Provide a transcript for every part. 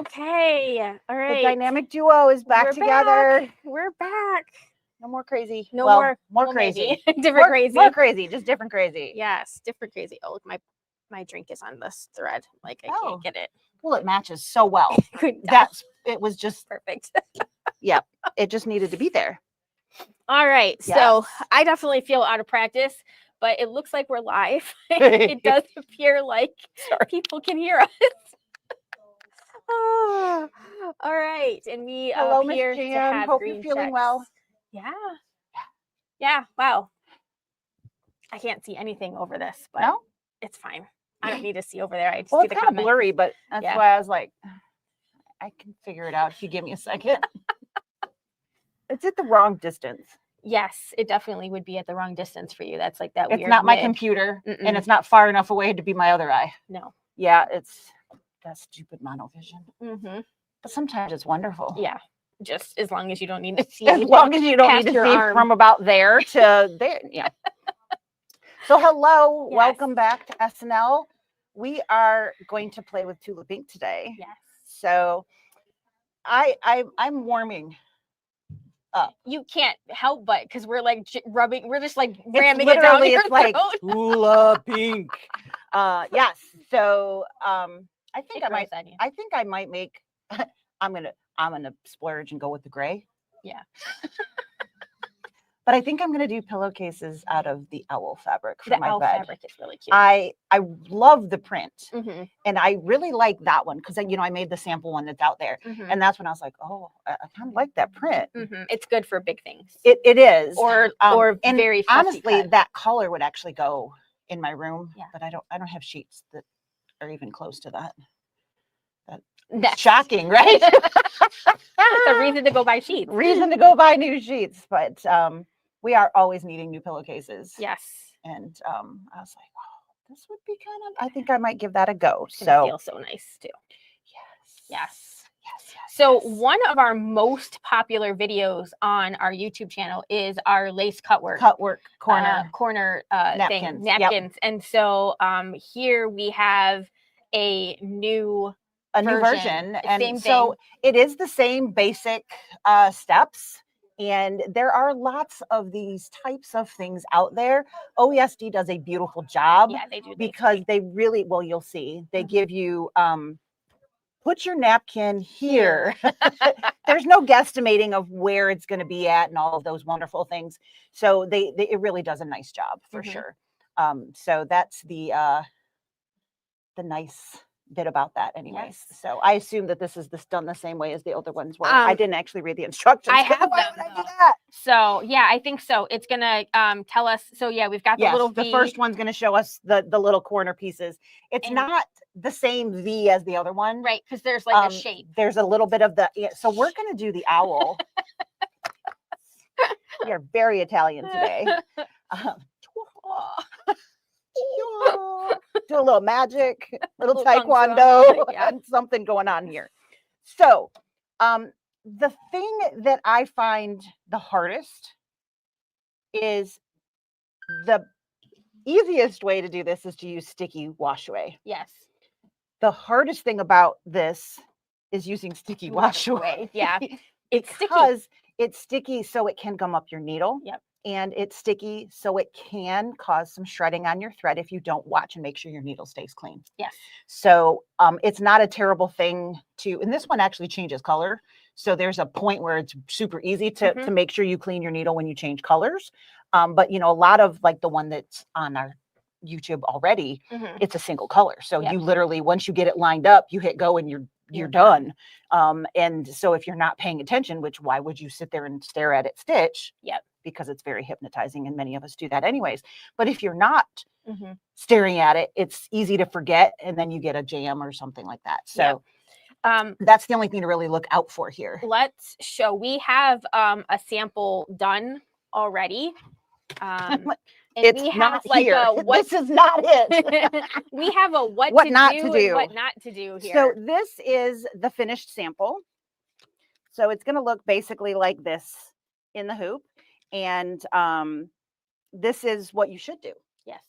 Okay. All right. The dynamic duo is back together. We're back. No more crazy. No more well, crazy. Different crazy. More crazy. Just different crazy. Yes, different crazy. Oh, look, my drink is on this thread. Like I can't get it. Well, it matches so well. It was just perfect. Yeah, it just needed to be there. All right. Yes. So I definitely feel out of practice, but it looks like we're live. It does appear like people can hear us. Oh, all right. And we Hello, appear Miss to Jan. have Hope green you're feeling checks. well. Yeah. Yeah. Wow. I can't see anything over this, but no? It's fine. I don't need to see over there. I just well, see it's the kind of comments. blurry, but that's why I was like, I can figure it out if you give me a second. It's at the wrong distance. Yes, it definitely would be at the wrong distance for you. That's like that weird. It's not my computer, and it's not far enough away to be my other eye. No. Yeah, it's that stupid monovision. Mm-hmm. But sometimes it's wonderful. Yeah, just as long as you don't need to see. As long as you don't need to see from about there to there. Yeah. So hello, welcome back to SNL. We are going to play with Tula Pink today. Yes. So I'm warming up. You can't help but because we're like rubbing, we're just like ramming it down your throat. Like Tula Pink. Yes. So I think I might make I'm gonna splurge and go with the gray. Yeah. But I think I'm gonna do pillowcases out of the owl fabric for my owl bed. Fabric is really cute. I love the print, and I really like that one because I made the sample one that's out there, and that's when I was like, oh, I kind of like that print. It's good for big things. It is, or and very honestly, cut. that color would actually go in my room. Yeah. But I don't have sheets that are even close to that. That's shocking, right? It's a reason to go buy sheets. Reason to go buy new sheets, but we are always needing new pillowcases. Yes. And I was like, oh, this would be I think I might give that a go. It feels so nice too. Yes. So one of our most popular videos on our YouTube channel is our lace cutwork corner napkins. Napkins. Yep. And so here we have a new version. And so it is the same basic steps. And there are lots of these types of things out there. OESD does a beautiful job. Yeah, they do. Because they really, well, you'll see, they give you, put your napkin here. There's no guesstimating of where it's going to be at and all of those wonderful things. So it really does a nice job for sure. So that's the nice bit about that anyways. Yes. So I assume that this is done the same way as the other ones were. I didn't actually read the instructions. I have them. Why would I do that? So yeah, I think so. It's gonna tell us. So yeah, we've got the little V. The first one's gonna show us the little corner pieces. It's not the same V as the other one. Right, because there's like a shape. There's a little bit of so we're gonna do the owl. We are very Italian today. Do a little magic, little taekwondo, and something going on here. So the thing that I find the hardest is the easiest way to do this is to use sticky wash away. Yes. The hardest thing about this is using sticky wash away. Yeah. Because it's sticky so it can gum up your needle. Yep. And it's sticky, so it can cause some shredding on your thread if you don't watch and make sure your needle stays clean. Yes. So it's not a terrible thing and this one actually changes color. So there's a point where it's super easy to make sure you clean your needle when you change colors. But a lot of like the one that's on our YouTube already, it's a single color. So you literally, once you get it lined up, you hit go and you're done. And so if you're not paying attention, which why would you sit there and stare at it stitch? Yep. Because it's very hypnotizing and many of us do that anyways. But if you're not staring at it, it's easy to forget and then you get a jam or something like that. So that's the only thing to really look out for here. Let's show. We have a sample done already. It's not like here. This is not it. We have a what not to do here. So this is the finished sample. So it's going to look basically like this in the hoop. And this is what you should do. Yes.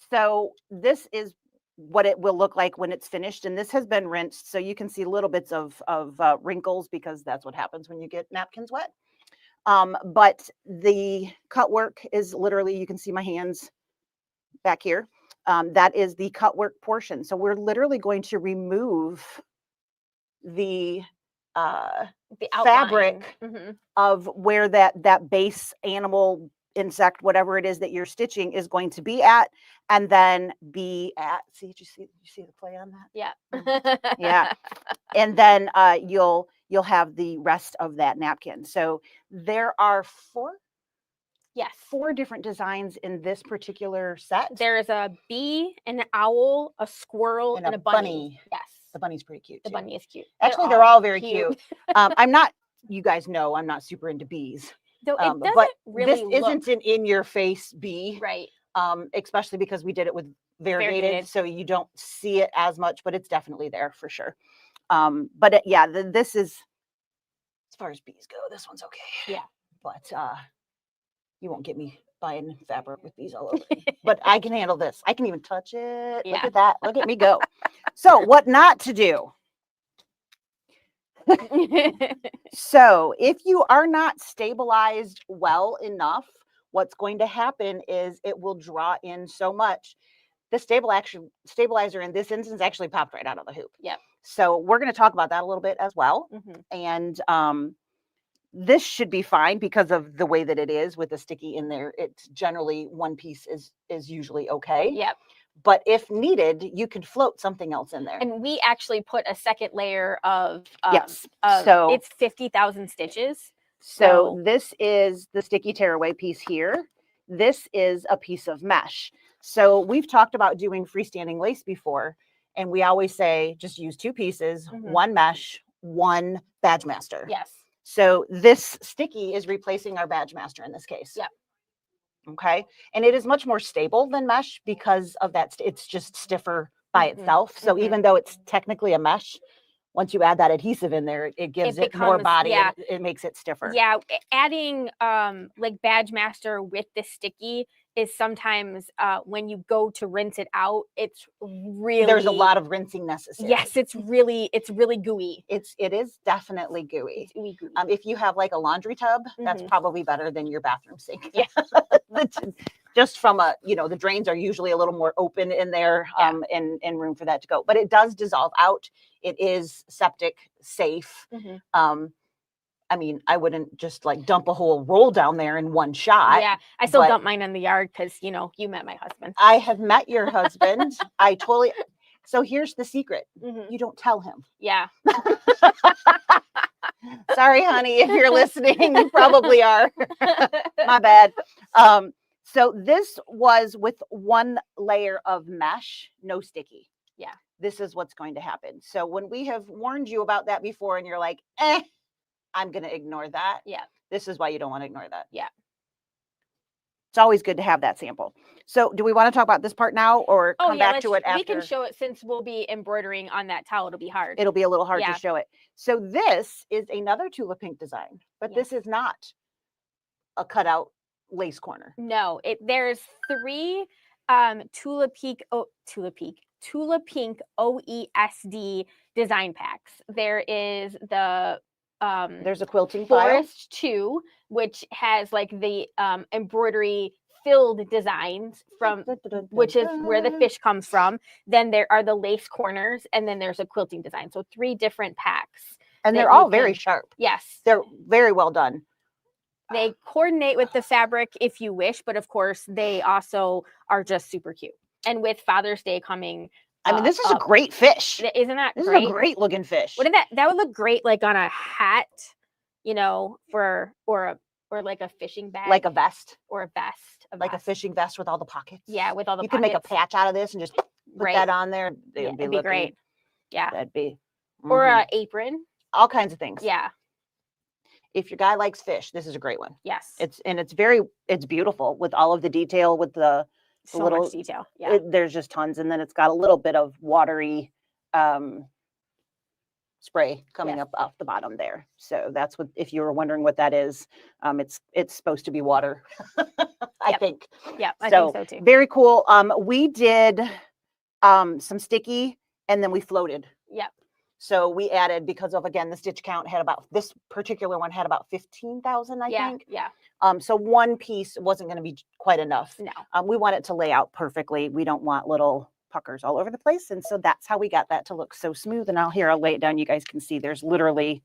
So this is what it will look like when it's finished. And this has been rinsed, so you can see little bits of wrinkles, because that's what happens when you get napkins wet. But the cut work is literally, you can see my hands back here. That is the cut work portion. So we're literally going to remove the fabric of where that base animal, insect, whatever it is that you're stitching is going to be at, and then be at, see, did you see the play on that? Yeah. Yeah. And then you'll have the rest of that napkin. So there are four different designs in this particular set. There's a bee, an owl, a squirrel, and a bunny. Yes. The bunny's pretty cute too. The bunny is cute. Actually, they're all very cute. I'm not, you guys know, I'm not super into bees. So it doesn't but really this isn't an in-your-face bee. Right. Especially because we did it with variegated, so you don't see it as much, but it's definitely there for sure. But yeah, this is, as far as bees go, this one's okay. Yeah. But you won't get me buying fabric with bees all over me. But I can handle this. I can even touch it. Yeah. Look at that. Look at me go. So what not to do. So if you are not stabilized well enough, what's going to happen is it will draw in so much. The stabilizer in this instance actually popped right out of the hoop. Yep. So we're going to talk about that a little bit as well. And this should be fine because of the way that it is with the sticky in there. It's generally one piece is usually okay. Yep. But if needed, you can float something else in there. And we actually put a second layer of yes. So it's 50,000 stitches. So this is the sticky tearaway piece here. This is a piece of mesh. So we've talked about doing freestanding lace before, and we always say just use two pieces, one mesh, one badge master. Yes. So this sticky is replacing our badge master in this case. Yep. Okay. And it is much more stable than mesh because of that. It's just stiffer by itself. So even though it's technically a mesh, once you add that adhesive in there, it gives it more body. Yeah. And it makes it stiffer. Yeah. Adding like badge master with the sticky is sometimes when you go to rinse it out, it's really, there's a lot of rinsing necessary. Yes, it's really gooey. It is definitely gooey. It's gooey. If you have like a laundry tub, that's probably better than your bathroom sink. Yeah. Just from the drains are usually a little more open in there, and room for that to go. But it does dissolve out. It is septic safe. I mean, I wouldn't just like dump a whole roll down there in one shot. Yeah, I still dump mine in the yard because, you met my husband. I have met your husband. So here's the secret. You don't tell him. Yeah. Sorry, honey, if you're listening, you probably are. My bad. So this was with one layer of mesh, no sticky. Yeah. This is what's going to happen. So when we have warned you about that before and you're like, I'm going to ignore that. Yeah. This is why you don't want to ignore that. Yeah. It's always good to have that sample. So do we want to talk about this part now or come back to it after? We can show it since we'll be embroidering on that towel. It'll be hard. It'll be a little hard to show it. So this is another Tula Pink design, but this is not a cutout lace corner. No, there's 3 Tula Pink OESD design packs. There is the there's a quilting Forest 2, which has like the embroidery filled designs from which is where the fish comes from. Then there are the lace corners, and then there's a quilting design. So 3 different packs. And they're all very sharp. Yes. They're very well done. They coordinate with the fabric if you wish, but of course they also are just super cute. And with Father's Day coming, I mean, this is a great fish. Isn't that great? This is a great looking fish. Wouldn't that would look great like on a hat, or like a fishing bag, like a vest, or a vest, like a fishing vest with all the pockets. Yeah, with all the. You can make a patch out of this and just put that on there. It'd be great. Yeah, that'd be. Or an apron. All kinds of things. Yeah. If your guy likes fish, this is a great one. Yes. It's beautiful with all of the detail with the little much detail. Yeah. There's just tons, and then it's got a little bit of watery spray coming up off the bottom there. So that's what, if you were wondering what that is, it's supposed to be water. I think. Yeah, I think so too. Very cool. We did some sticky, and then we floated. Yep. So we added, because of, again, the stitch count had about, this particular one had about 15,000, I think. Yeah. So one piece wasn't going to be quite enough. No. We want it to lay out perfectly. We don't want little puckers all over the place. And so that's how we got that to look so smooth. And I'll lay it down. You guys can see there's literally,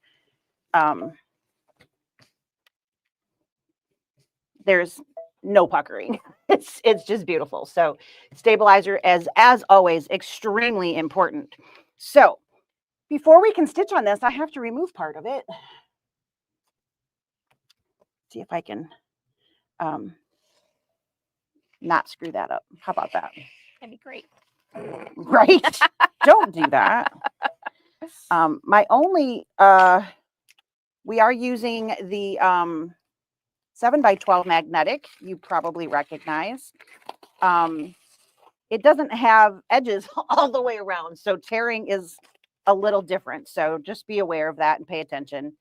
there's no puckering. It's just beautiful. So stabilizer, as always, extremely important. So before we can stitch on this, I have to remove part of it. See if I can not screw that up. How about that? That'd be great. Right? Don't do that. My only, we are using the 7x12 magnetic, you probably recognize. It doesn't have edges all the way around, so tearing is a little different. So just be aware of that and pay attention.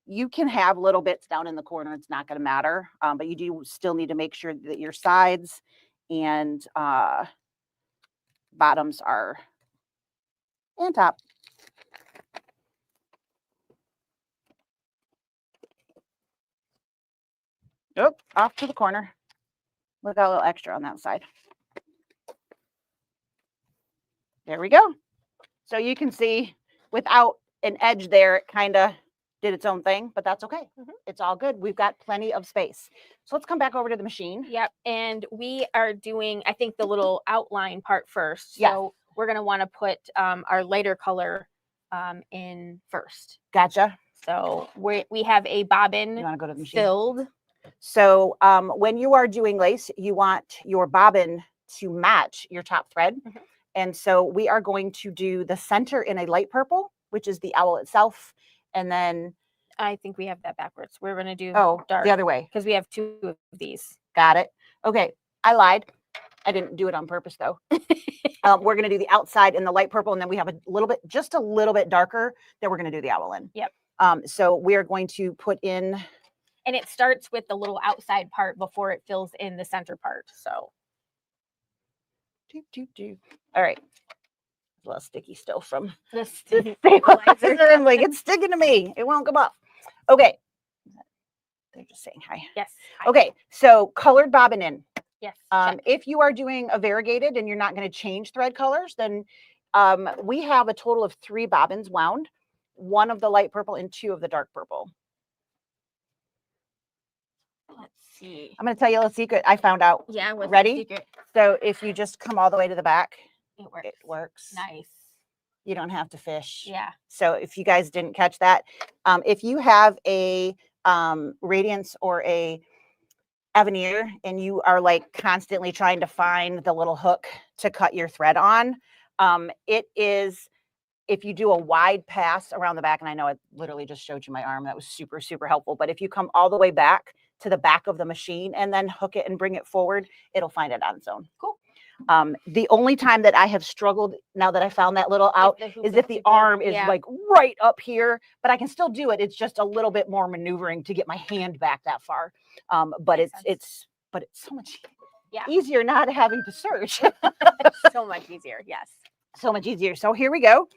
You can have little bits down in the corner. It's not going to matter, but you do still need to make sure that your sides and bottoms are and top. Oh, off to the corner. We got a little extra on that side. There we go. So you can see without an edge there, it kind of did its own thing, but that's okay. It's all good. We've got plenty of space. So let's come back over to the machine. Yep. And we are doing, I think, the little outline part first. Yeah. So we're going to want to put our lighter color in first. Gotcha. So we have a bobbin You want to go to the machine? filled. So when you are doing lace, you want your bobbin to match your top thread. And so we are going to do the center in a light purple, which is the owl itself. And then I think we have that backwards. We're going to do dark. The other way. Because we have two of these. Got it. Okay. I lied. I didn't do it on purpose, though. We're going to do the outside in the light purple, and then we have just a little bit darker that we're going to do the owl in. Yep. So we are going to put in. And it starts with the little outside part before it fills in the center part. So. All right. A little sticky still from the stabilizer. I'm like, it's sticking to me. It won't come up. Okay. They're just saying hi. Yes. Hi. Okay. So colored bobbin in. Yes. If you are doing a variegated and you're not going to change thread colors, then we have a total of 3 bobbins wound, 1 of the light purple and 2 of the dark purple. Let's see. I'm going to tell you a little secret I found out. Yeah. What's ready? the secret? So if you just come all the way to the back, it works. It works. Nice. You don't have to fish. Yeah. So if you guys didn't catch that, if you have a Radiance or a Avenir and you are like constantly trying to find the little hook to cut your thread on, it is, if you do a wide pass around the back, and I know I literally just showed you my arm, that was super, super helpful. But if you come all the way back to the back of the machine and then hook it and bring it forward, it'll find it on its own. Cool. The only time that I have struggled now that I found that little out is if the arm is like right up here, but I can still do it. It's just a little bit more maneuvering to get my hand back that far. But it's so much easier not having to search. So much easier. Yes. So much easier. So here we go.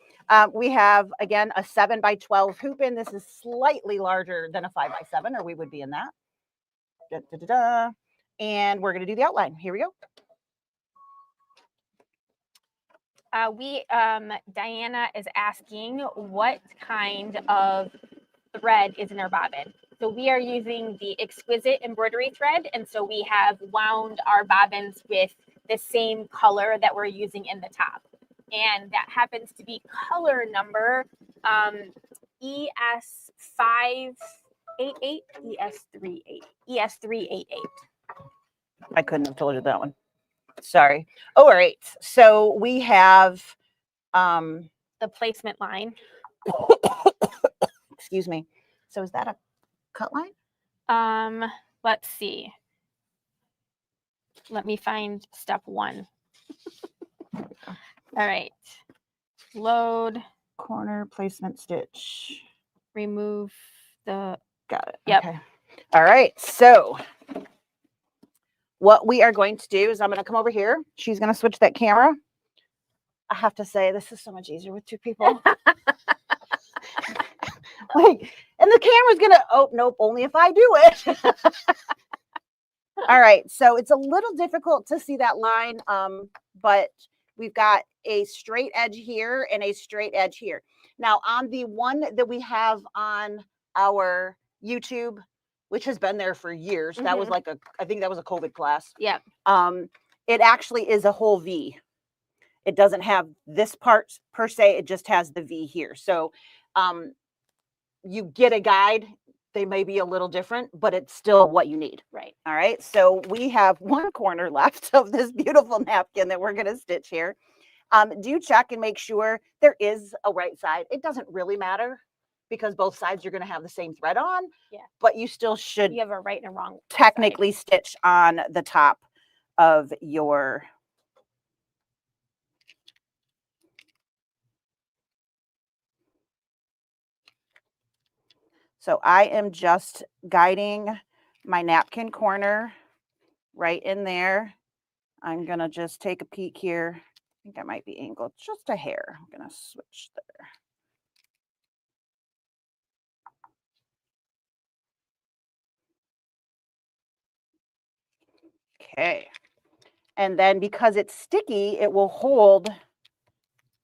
We have, again, a 7x12 hoop in. This is slightly larger than a 5x7, or we would be in that. Da, da, da, da. And we're going to do the outline. Here we go. Diana is asking what kind of thread is in our bobbin. So we are using the exquisite embroidery thread. And so we have wound our bobbins with the same color that we're using in the top. And that happens to be color number ES588, ES388. I couldn't have told you that one. Sorry. Oh, all right. So we have the placement line. Excuse me. So is that a cut line? Let's see. Let me find step 1. All right. Load. Corner placement stitch. Remove the. Got it. Yep. Okay. All right. So what we are going to do is I'm going to come over here. She's going to switch that camera. I have to say, this is so much easier with two people. Like, and the camera's gonna, oh, nope, only if I do it. All right, so it's a little difficult to see that line, but we've got a straight edge here and a straight edge here. Now, on the one that we have on our YouTube, which has been there for years, that was like I think that was a COVID class. Yeah. It actually is a whole V. It doesn't have this part per se, it just has the V here. So you get a guide. They may be a little different, but it's still what you need. Right. All right. So we have one corner left of this beautiful napkin that we're going to stitch here. Do check and make sure there is a right side. It doesn't really matter because both sides you're going to have the same thread on. Yeah. But you still should. You have a right and a wrong. Technically side. Stitch on the top of your. So I am just guiding my napkin corner right in there. I'm going to just take a peek here. I think I might be angled just a hair. I'm going to switch there. Okay. And then because it's sticky, it will hold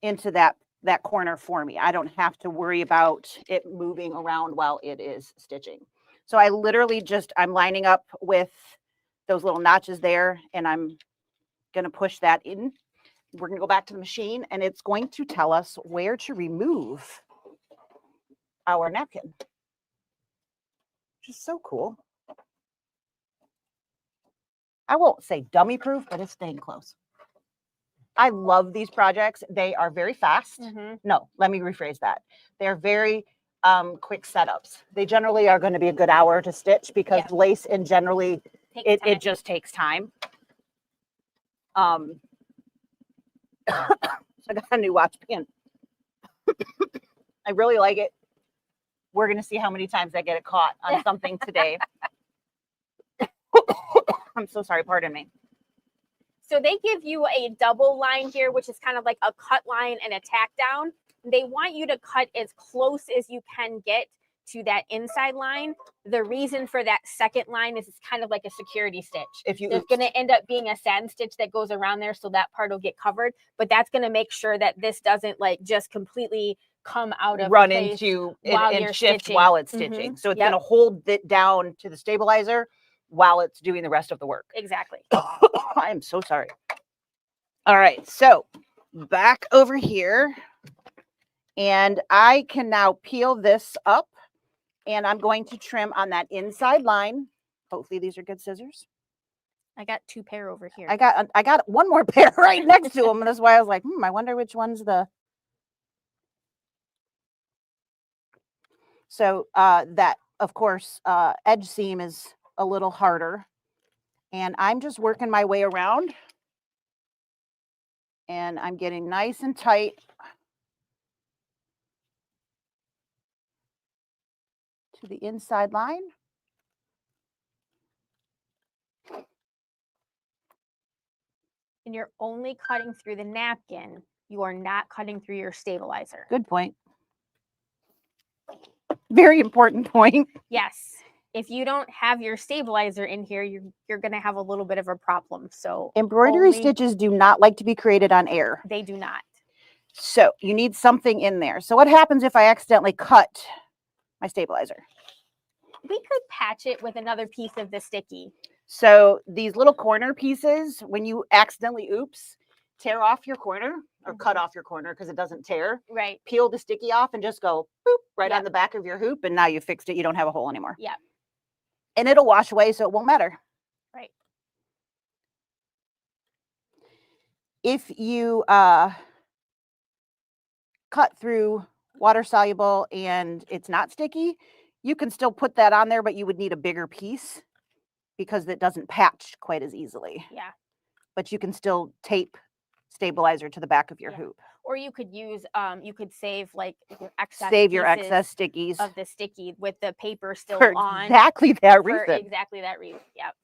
into that corner for me. I don't have to worry about it moving around while it is stitching. So I literally I'm lining up with those little notches there, and I'm going to push that in. We're going to go back to the machine, and it's going to tell us where to remove our napkin, which is so cool. I won't say dummy proof, but it's staying close. I love these projects. They are very fast. No, let me rephrase that. They're very quick setups. They generally are going to be a good hour to stitch because lace and generally it just takes time. I got a new watch pin. I really like it. We're going to see how many times I get it caught on something today. I'm so sorry. Pardon me. So they give you a double line here, which is kind of like a cut line and a tack down. They want you to cut as close as you can get to that inside line. The reason for that second line is it's kind of like a security stitch. There's going to end up being a satin stitch that goes around there, so that part will get covered. But that's going to make sure that this doesn't like just completely come out of run place into while and you're shift stitching. while it's stitching. So it's going to hold it down to the stabilizer while it's doing the rest of the work. Exactly. I am so sorry. All right, so back over here, and I can now peel this up, and I'm going to trim on that inside line. Hopefully these are good scissors. I got 2 pair over here. I got one more pair right next to them, and that's why I was like, I wonder which one's the. So that, of course, edge seam is a little harder, and I'm just working my way around, and I'm getting nice and tight. To the inside line. And you're only cutting through the napkin. You are not cutting through your stabilizer. Good point. Very important point. Yes. If you don't have your stabilizer in here, you're going to have a little bit of a problem. So embroidery stitches do not like to be created on air. They do not. So you need something in there. So what happens if I accidentally cut my stabilizer? We could patch it with another piece of the sticky. So these little corner pieces, when you accidentally, tear off your corner or cut off your corner because it doesn't tear. Right. Peel the sticky off and just go boop right on the back of your hoop, and now you fixed it. You don't have a hole anymore. Yeah. And it'll wash away, so it won't matter. Right. If you cut through water soluble and it's not sticky, you can still put that on there, but you would need a bigger piece because it doesn't patch quite as easily. Yeah. But you can still tape stabilizer to the back of your hoop. Or you could use, you could save like your excess. Save your excess stickies of the sticky with the paper still for on. Exactly that for reason. exactly that reason. Yep.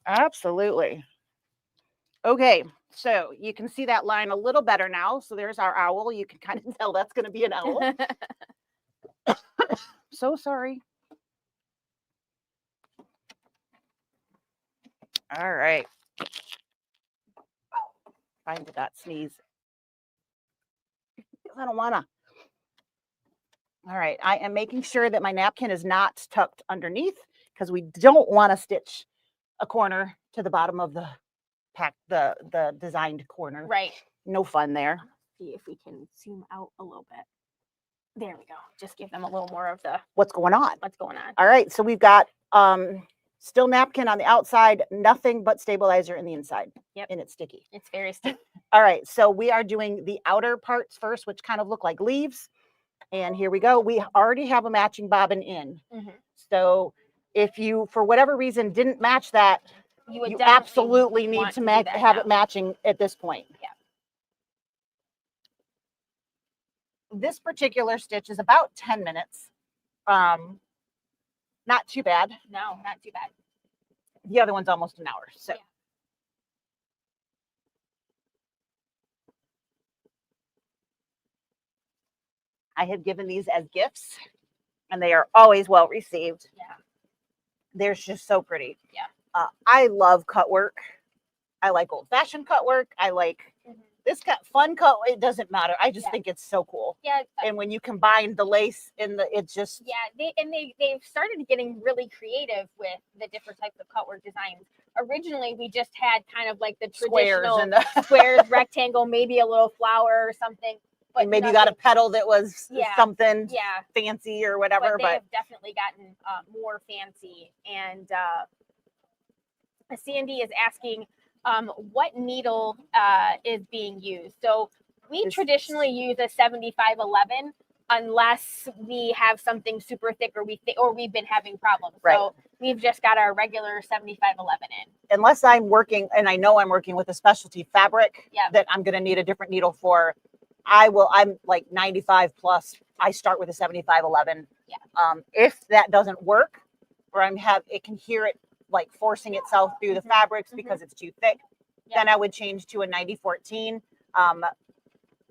Absolutely. Okay, So you can see that line a little better now. So there's our owl. You can kind of tell that's going to be an owl. So sorry. All right. I did not sneeze. I don't want to. All right. I am making sure that my napkin is not tucked underneath because we don't want to stitch a corner to the bottom of the the designed corner. Right. No fun there. See if we can zoom out a little bit. There we go. Just give them a little more of the what's going on. All right. So we've got still napkin on the outside, nothing but stabilizer in the inside. Yep. And it's sticky. It's very sticky. All right. So we are doing the outer parts first, which kind of look like leaves. And here we go. We already have a matching bobbin in. So if you, for whatever reason, didn't match that, you absolutely need to have it matching at this point. Yeah. This particular stitch is about 10 minutes. Not too bad. No, not too bad. The other one's almost an hour. So. Yeah. I have given these as gifts, and they are always well received. Yeah. They're just so pretty. Yeah. I love cut work. I like old-fashioned cut work. I like this fun cut. It doesn't matter. I just think it's so cool. Yeah. And when you combine the lace and it's just. Yeah. They've started getting really creative with the different types of cut work designs. Originally, we just had kind of like the traditional squares, rectangle, maybe a little flower or something. But maybe you got a petal that was something fancy or whatever. But they have definitely gotten more fancy. And Sandy is asking what needle is being used. So we traditionally use a 7511 unless we have something super thick or we've been having problems. Right. So we've just got our regular 7511 in. Unless I'm working, and I know I'm working with a specialty fabric that I'm going to need a different needle for. I'm like 95 plus. I start with a 7511. Yeah. If that doesn't work, or it can hear it like forcing itself through the fabrics because it's too thick, then I would change to a 9014.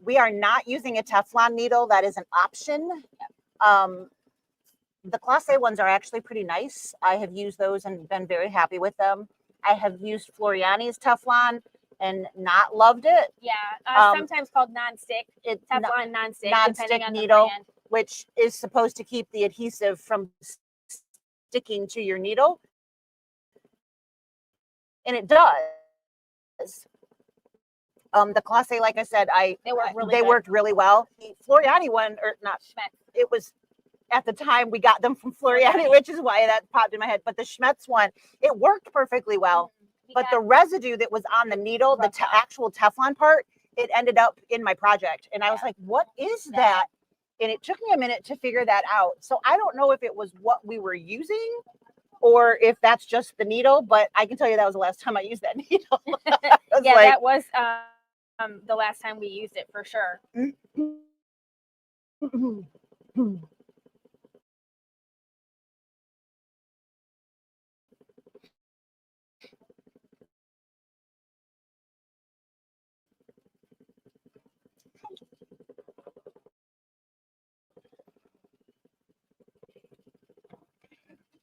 We are not using a Teflon needle. That is an option. The Class A ones are actually pretty nice. I have used those and been very happy with them. I have used Floriani's Teflon and not loved it. Yeah, sometimes called non-stick. It's Teflon non-stick, depending on needle, the brand. which is supposed to keep the adhesive from sticking to your needle. And it does. The Class A, like I said, they worked really well. The Floriani one, or not, it was at the time we got them from Floriani, which is why that popped in my head. But the Schmetz one, it worked perfectly well. But the residue that was on the needle, the actual Teflon part, it ended up in my project. And I was like, what is that? And it took me a minute to figure that out. So I don't know if it was what we were using or if that's just the needle, but I can tell you that was the last time I used that needle. That was the last time we used it for sure.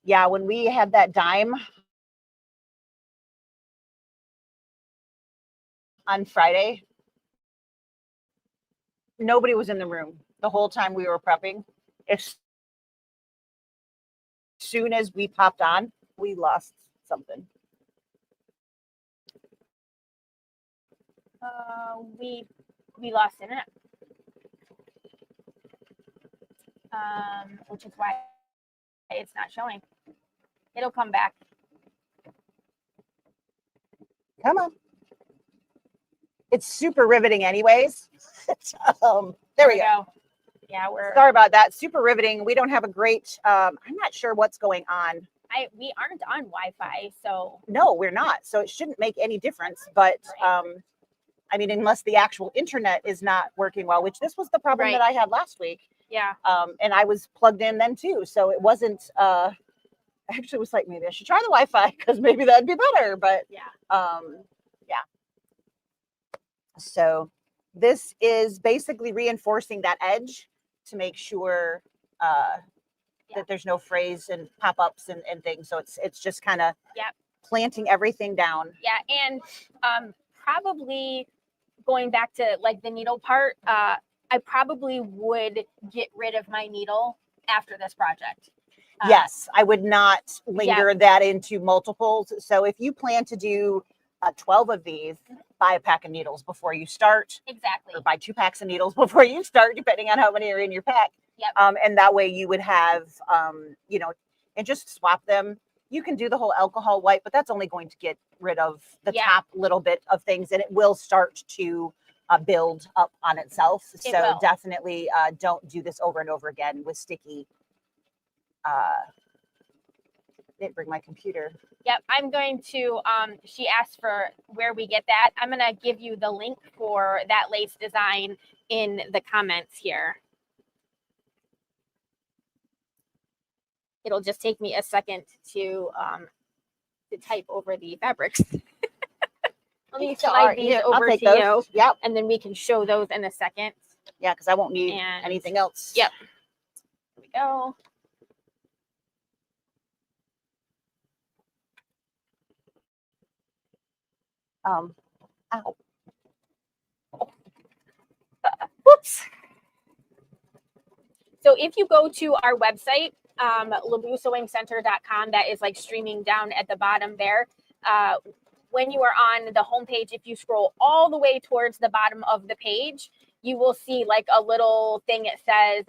Yeah, when we had that dime on Friday, nobody was in the room the whole time we were prepping. As soon as we popped on, we lost something. We lost internet. Which is why it's not showing. It'll come back. Come on. It's super riveting anyways. There we go. Yeah, sorry about that. Super riveting. We don't have a great, I'm not sure what's going on. We aren't on Wi-Fi, so. No, we're not. So it shouldn't make any difference. But I mean, unless the actual internet is not working well, which this was the problem that I had last week. Yeah. And I was plugged in then too. So it wasn't, actually was like, maybe I should try the Wi-Fi because maybe that'd be better. But yeah. So this is basically reinforcing that edge to make sure that there's no frays and pop-ups and things. So it's just kind of planting everything down. Yeah, and probably going back to like the needle part, I probably would get rid of my needle after this project. Yes, I would not linger that into multiples. So if you plan to do 12 of these, buy a pack of needles before you start. Exactly. Or buy 2 packs of needles before you start, depending on how many are in your pack. Yep. And that way you would have, you know, and just swap them. You can do the whole alcohol wipe, but that's only going to get rid of the top little bit of things, and it will start to build up on itself. So definitely don't do this over and over again with sticky. Didn't bring my computer. Yep, I'm going to, she asked for where we get that. I'm going to give you the link for that lace design in the comments here. It'll just take me a second to type over the fabrics. Let me slide these over to you. Yep. And then we can show those in a second. Yeah, because I won't need anything else. Yep. Here we go. Ow. Whoops. So if you go to our website, LeabuSewingCenter.com, that is like streaming down at the bottom there. When you are on the homepage, if you scroll all the way towards the bottom of the page, you will see like a little thing. It says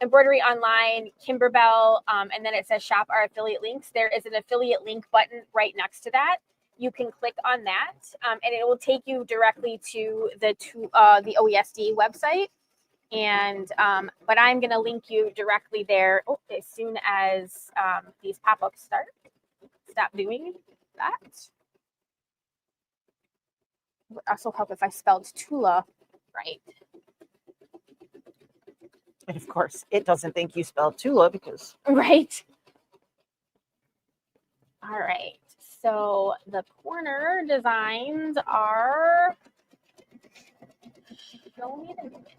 embroidery online, Kimberbell, and then it says shop our affiliate links. There is an affiliate link button right next to that. You can click on that, and it will take you directly to the OESD website. And but I'm going to link you directly there as soon as these pop-ups start. Stop doing that. It would also help if I spelled Tula right. And of course, it doesn't think you spelled Tula because. Right. All right. So the corner designs are. Show me the minutes.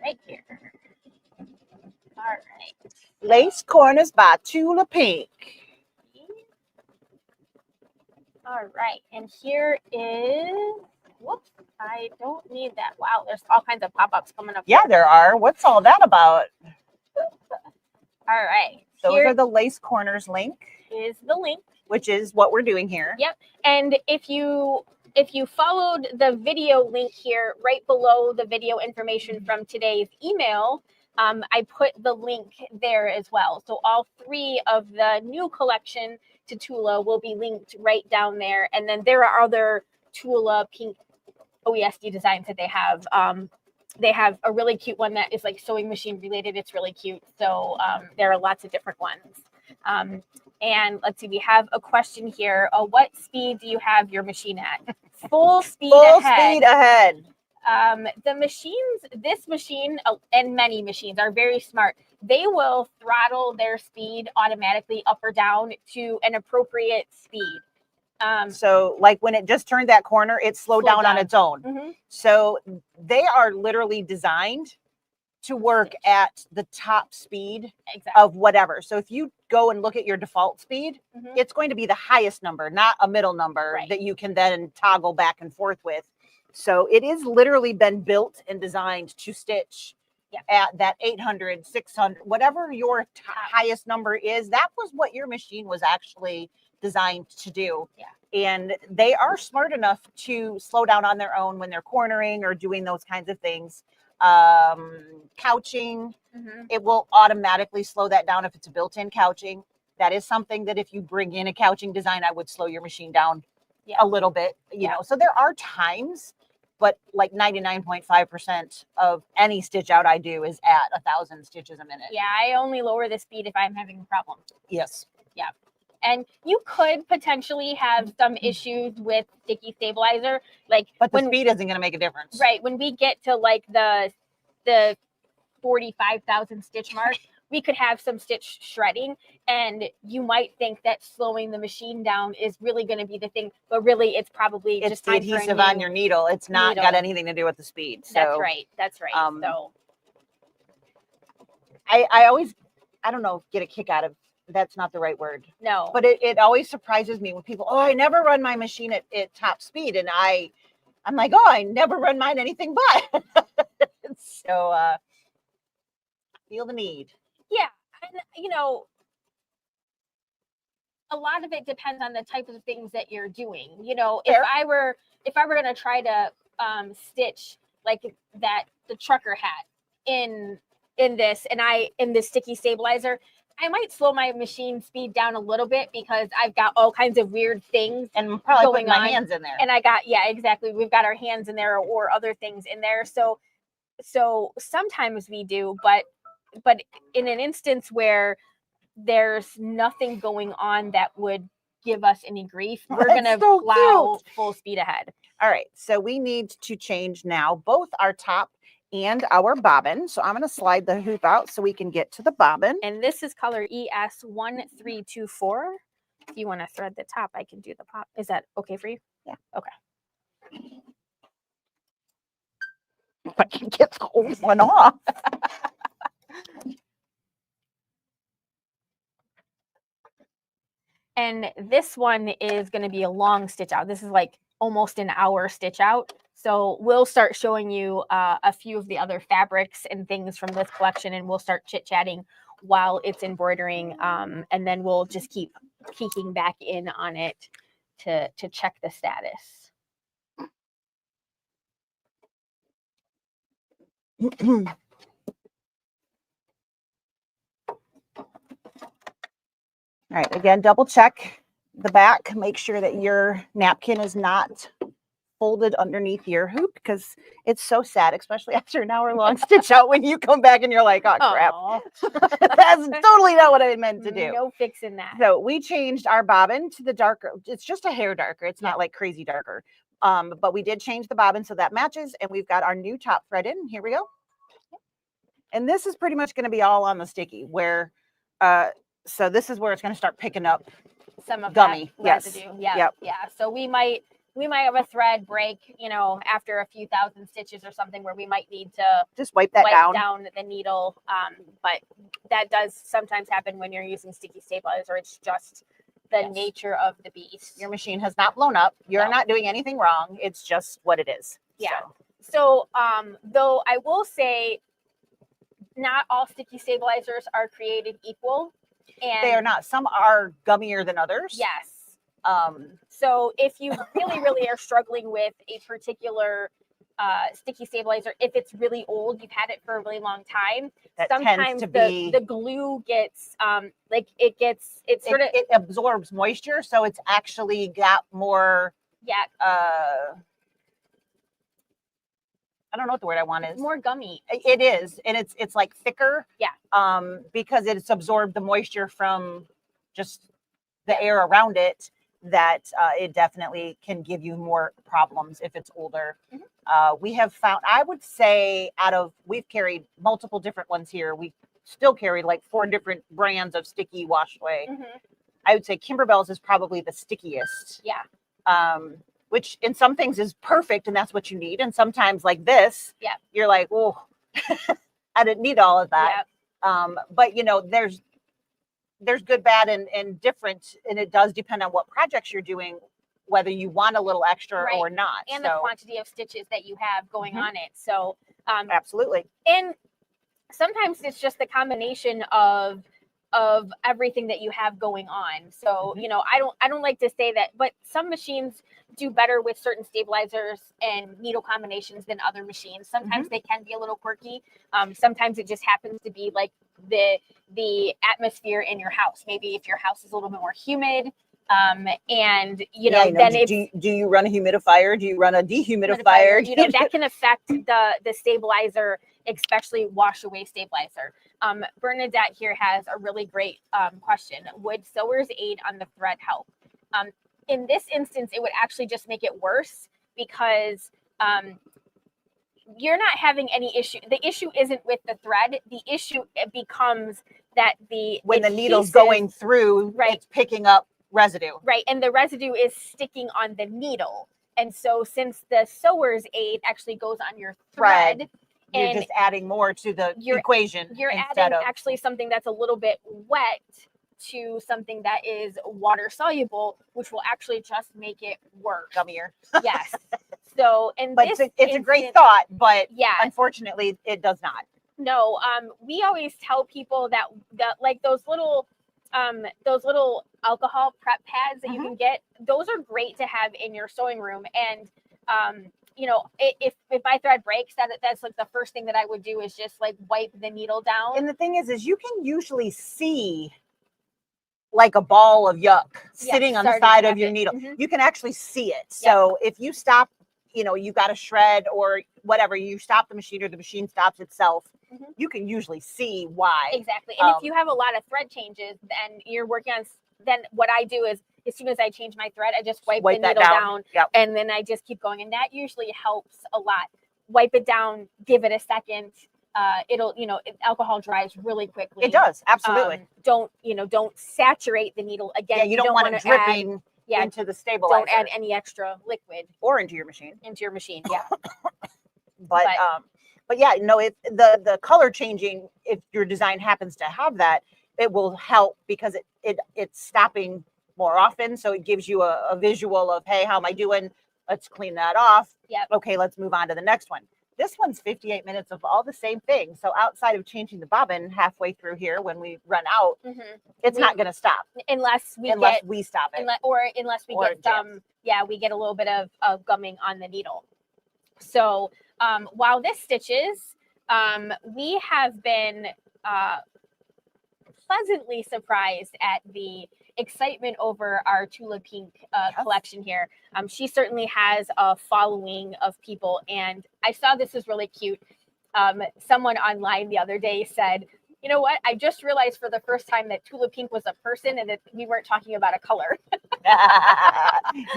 Right here. All right. Lace Corners by Tula Pink. All right. And here is, whoops, I don't need that. Wow, there's all kinds of pop-ups coming up. Yeah, there are. What's all that about? All right. Those are the Lace Corners link. Is the link. Which is what we're doing here. Yep. And if you followed the video link here right below the video information from today's email, I put the link there as well. So all 3 of the new collection to Tula will be linked right down there. And then there are other Tula Pink OESD designs that they have. They have a really cute one that is like sewing machine related. It's really cute. So there are lots of different ones. And let's see, we have a question here. What speed do you have your machine at? Full speed ahead. The machines, this machine and many machines are very smart. They will throttle their speed automatically up or down to an appropriate speed. So like when it just turned that corner, it slowed down on its own. Mm-hmm. So they are literally designed to work at the top speed of whatever. So if you go and look at your default speed, it's going to be the highest number, not a middle number that you can then toggle back and forth with. So it is literally been built and designed to stitch at that 800, 600, whatever your highest number is. That was what your machine was actually designed to do. And they are smart enough to slow down on their own when they're cornering or doing those kinds of things. Couching, it will automatically slow that down if it's a built-in couching. That is something that if you bring in a couching design, I would slow your machine down a little bit, you know. So there are times, but like 99.5% of any stitch out I do is at 1,000 stitches a minute. Yeah, I only lower the speed if I'm having a problem. Yes. Yeah. And you could potentially have some issues with sticky stabilizer, like, but the speed isn't going to make a difference, right? When we get to like the 45,000 stitch mark, we could have some stitch shredding, and you might think that slowing the machine down is really going to be the thing, but really it's probably It's just the adhesive on your needle. It's not got anything to do with the speed. So that's right. That's right. So I always, I don't know, get a kick out of, that's not the right word. No. But it always surprises me when people, oh, I never run my machine at top speed. And I'm like, oh, I never run mine anything but. So feel the need. Yeah. And you know, a lot of it depends on the type of things that you're doing. You know, Fair. if I were going to try to stitch like the trucker hat in this, and in this sticky stabilizer, I might slow my machine speed down a little bit because I've got all kinds of weird things and probably going putting my on. hands in there. And I got, yeah, exactly. We've got our hands in there or other things in there. So sometimes we do, but in an instance where there's nothing going on that would give us any grief, we're going to plow full speed ahead. All right. So we need to change now both our top and our bobbin. So I'm going to slide the hoop out so we can get to the bobbin. And this is color ES1324. If you want to thread the top, I can do the pop. Is that okay for you? Yeah. Okay. If I can get the whole one off. And this one is going to be a long stitch out. This is like almost an hour stitch out. So we'll start showing you a few of the other fabrics and things from this collection, and we'll start chit-chatting while it's embroidering. And then we'll just keep peeking back in on it to check the status. All right, again, double check the back. Make sure that your napkin is not folded underneath your hoop, because it's so sad, especially after an hour-long stitch out, when you come back and you're like, oh, crap. That's totally not what I meant to do. No fixing that. So we changed our bobbin to the darker. It's just a hair darker. It's not like crazy darker. But we did change the bobbin so that matches, and we've got our new top thread in. Here we go. And this is pretty much going to be all on the sticky, where so this is where it's going to start picking up some of gummy residue. Yeah. So we might have a thread break, you know, after a few thousand stitches or something, where we might need to just wipe down the needle. But that does sometimes happen when you're using sticky stabilizer. It's just the nature of the beast. Your machine has not blown up. You're not doing anything wrong. It's just what it is. Yeah. So though I will say, not all sticky stabilizers are created equal. And they are not. Some are gummier than others. Yes. So if you really are struggling with a particular sticky stabilizer, if it's really old, you've had it for a really long time, that sometimes the glue gets it absorbs moisture, so it's actually got more I don't know what the word I want is. More gummy. It is, and it's like thicker. Yeah. Because it's absorbed the moisture from just the air around it, that it definitely can give you more problems if it's older. Mm-hmm. We have found, I would say, we've carried multiple different ones here. We still carry like 4 different brands of sticky wash away. Mm-hmm. I would say Kimberbell's is probably the stickiest. Yeah. Which in some things is perfect, and that's what you need. And sometimes like this, you're like, oh, I didn't need all of that. Yeah. But you know, there's good, bad, and different, and it does depend on what projects you're doing, whether you want a little extra or not. And the quantity of stitches that you have going on it. So absolutely. And sometimes it's just the combination of everything that you have going on. So, you know, I don't like to say that, but some machines do better with certain stabilizers and needle combinations than other machines. Sometimes they can be a little quirky. Sometimes it just happens to be like the atmosphere in your house. Maybe if your house is a little bit more humid, and you know, then do you run a humidifier? Do you run a dehumidifier? You know, that can affect the stabilizer, especially wash away stabilizer. Bernadette here has a really great question. Would sewer's aid on the thread help? In this instance, it would actually just make it worse, because you're not having any issue. The issue isn't with the thread. The issue becomes that when the needle's going through, right, it's picking up residue. Right, and the residue is sticking on the needle. And so since the sewer's aid actually goes on your thread, you're just adding more to the equation. You're adding actually something that's a little bit wet to something that is water soluble, which will actually just make it worse. Gummier. Yes. So, and but it's a great thought, but yeah, unfortunately it does not. No, we always tell people that like those little alcohol prep pads that you can get, those are great to have in your sewing room. And you know, if my thread breaks, that's like the first thing that I would do is just like wipe the needle down. And the thing is you can usually see like a ball of yuck sitting on the side of your needle. You can actually see it. So if you stop, you know, you got a shred or whatever, you stop the machine or the machine stops itself, you can usually see why. Exactly. And if you have a lot of thread changes, then you're working on, then what I do is as soon as I change my thread, I just wipe the needle down and then I just keep going. And that usually helps a lot. Wipe it down, give it a second. It'll, you know, alcohol dries really quickly. It does. Absolutely. Don't saturate the needle again. Yeah, you don't want it dripping into the stabilizer. Don't add any extra liquid or into your machine. Yeah. But yeah, no, the color changing, if your design happens to have that, it will help because it's stopping more often. So it gives you a visual of, hey, how am I doing? Let's clean that off. Yeah. Okay, let's move on to the next one. This one's 58 minutes of all the same thing. So outside of changing the bobbin halfway through here, when we run out, it's not going to stop unless we stop it, unless we get some. Yeah, we get a little bit of gumming on the needle. So while this stitches, we have been pleasantly surprised at the excitement over our Tula Pink collection here. She certainly has a following of people, and I saw this is really cute. Someone online the other day said, you know what? I just realized for the first time that Tula Pink was a person and that we weren't talking about a color.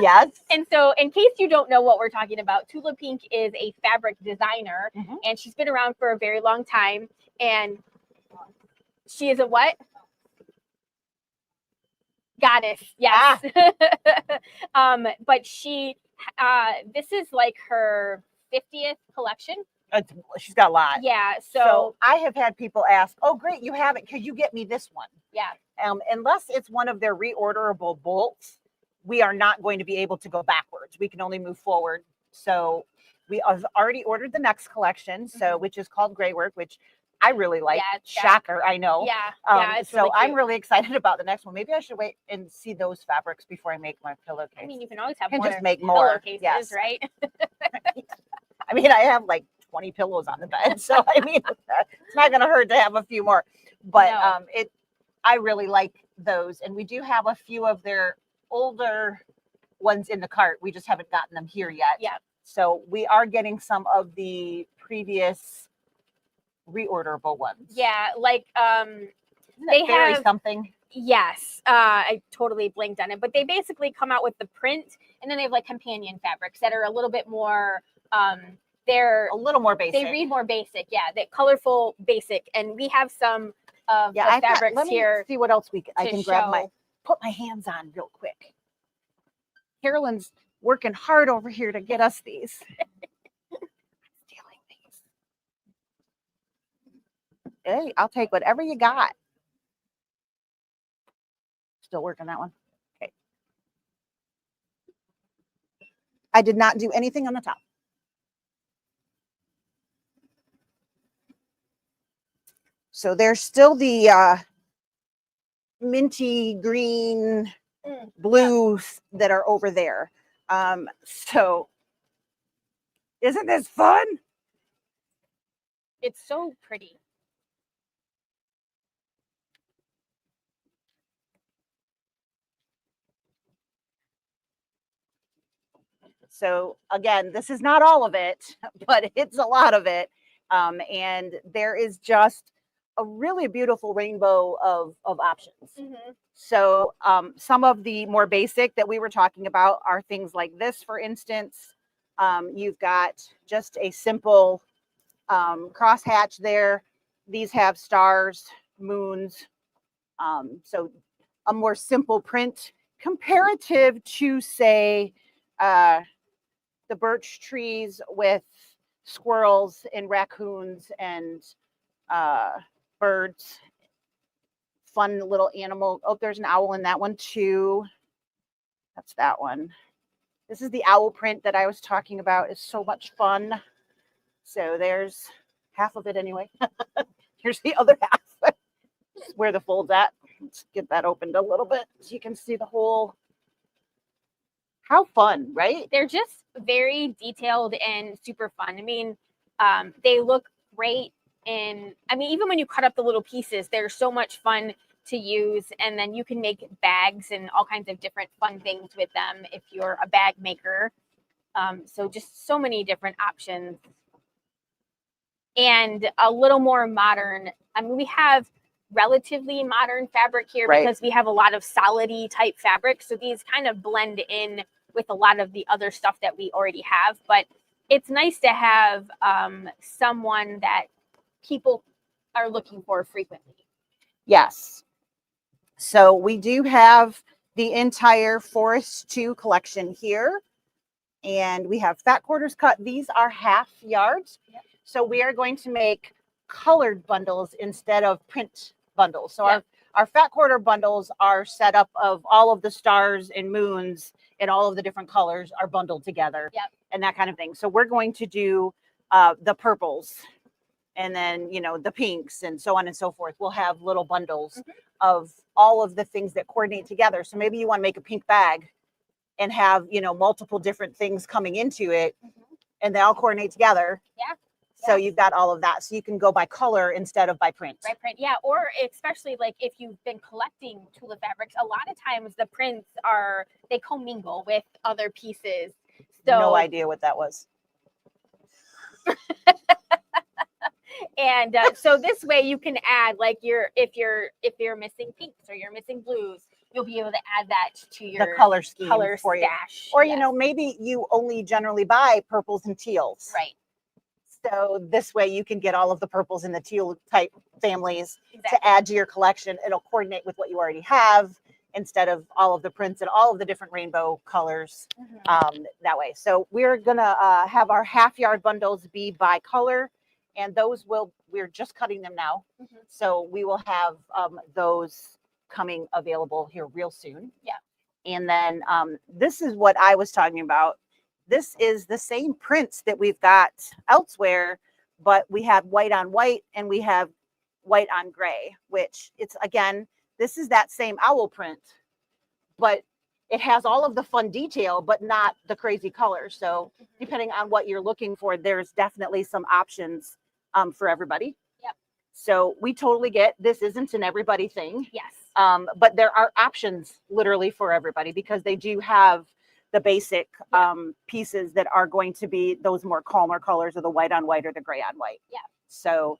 Yes. And so in case you don't know what we're talking about, Tula Pink is a fabric designer and she's been around for a very long time. And she is a what? Goddess. Yes. But she, this is like her 50th collection. She's got a lot. Yeah. So I have had people ask, oh, great, you have it. Could you get me this one? Yeah. Unless it's one of their reorderable bolts, we are not going to be able to go backwards. We can only move forward. So we have already ordered the next collection, which is called Gray Work, which I really like. Yeah, Shocker, I know. Yeah. So really I'm really excited about the next one. Maybe I should wait and see those fabrics before I make my pillowcase. I mean, you can always have just make more pillowcases, right? I mean, I have like 20 pillows on the bed, so I mean, it's not going to hurt to have a few more. But I really like those, and we do have a few of their older ones in the cart. We just haven't gotten them here yet. Yeah. So we are getting some of the previous reorderable ones. Yeah, like they have something. Yes, I totally blanked on it, but they basically come out with the print, and then they have like companion fabrics that are a little bit more. They're a little more basic. They read more basic, they're colorful, basic, and we have some of the fabrics let me here. See what else I can put my hands on real quick. Carolyn's working hard over here to get us these. Stealing these. Hey, I'll take whatever you got. Still working that one. Okay. I did not do anything on the top. So there's still the minty green, blues that are over there. So isn't this fun? It's so pretty. So again, this is not all of it, but it's a lot of it. And there is just a really beautiful rainbow of options. So some of the more basic that we were talking about are things like this, for instance. You've got just a simple crosshatch there. These have stars, moons. So a more simple print comparative to, say, the birch trees with squirrels and raccoons and birds. Fun little animal. Oh, there's an owl in that one too. That's that one. This is the owl print that I was talking about. It's so much fun. So there's half of it anyway. Here's the other half. Where the fold's at. Let's get that opened a little bit so you can see the whole. How fun, right? They're just very detailed and super fun. I mean, they look great. And I mean, even when you cut up the little pieces, they're so much fun to use. And then you can make bags and all kinds of different fun things with them if you're a bag maker. So just so many different options. And a little more modern. I mean, we have relatively modern fabric here because we have a lot of solid-y type fabric. So these kind of blend in with a lot of the other stuff that we already have. But it's nice to have someone that people are looking for frequently. Yes. So we do have the entire Forest 2 collection here. And we have fat quarters cut. These are half yards. Yep. So we are going to make colored bundles instead of print bundles. So our fat quarter bundles are set up of all of the stars and moons and all of the different colors are bundled together. Yep. And that kind of thing. So we're going to do the purples and then, you know, the pinks and so on and so forth. We'll have little bundles of all of the things that coordinate together. So maybe you want to make a pink bag and have, you know, multiple different things coming into it and they all coordinate together. Yeah. So you've got all of that. So you can go by color instead of by print. By print, yeah. Or especially like if you've been collecting Tula fabrics, a lot of times the prints they commingle with other pieces. So no idea what that was. And so this way you can add like if you're missing pinks or you're missing blues, you'll be able to add that to your the color scheme for stash. You. Or you know, maybe you only generally buy purples and teals. Right. So this way you can get all of the purples and the teal type families to add to your collection. It'll coordinate with what you already have instead of all of the prints and all of the different rainbow colors that way. So we're gonna have our half yard bundles be by color, and we're just cutting them now. So we will have those coming available here real soon. Yeah. And then this is what I was talking about. This is the same prints that we've got elsewhere, but we have white on white and we have white on gray, which it's, again, this is that same owl print, but it has all of the fun detail, but not the crazy color. So depending on what you're looking for, there's definitely some options for everybody. Yep. So we totally get this isn't an everybody thing. Yes. But there are options literally for everybody because they do have the basic pieces that are going to be those more calmer colors of the white on white or the gray on white. Yeah. So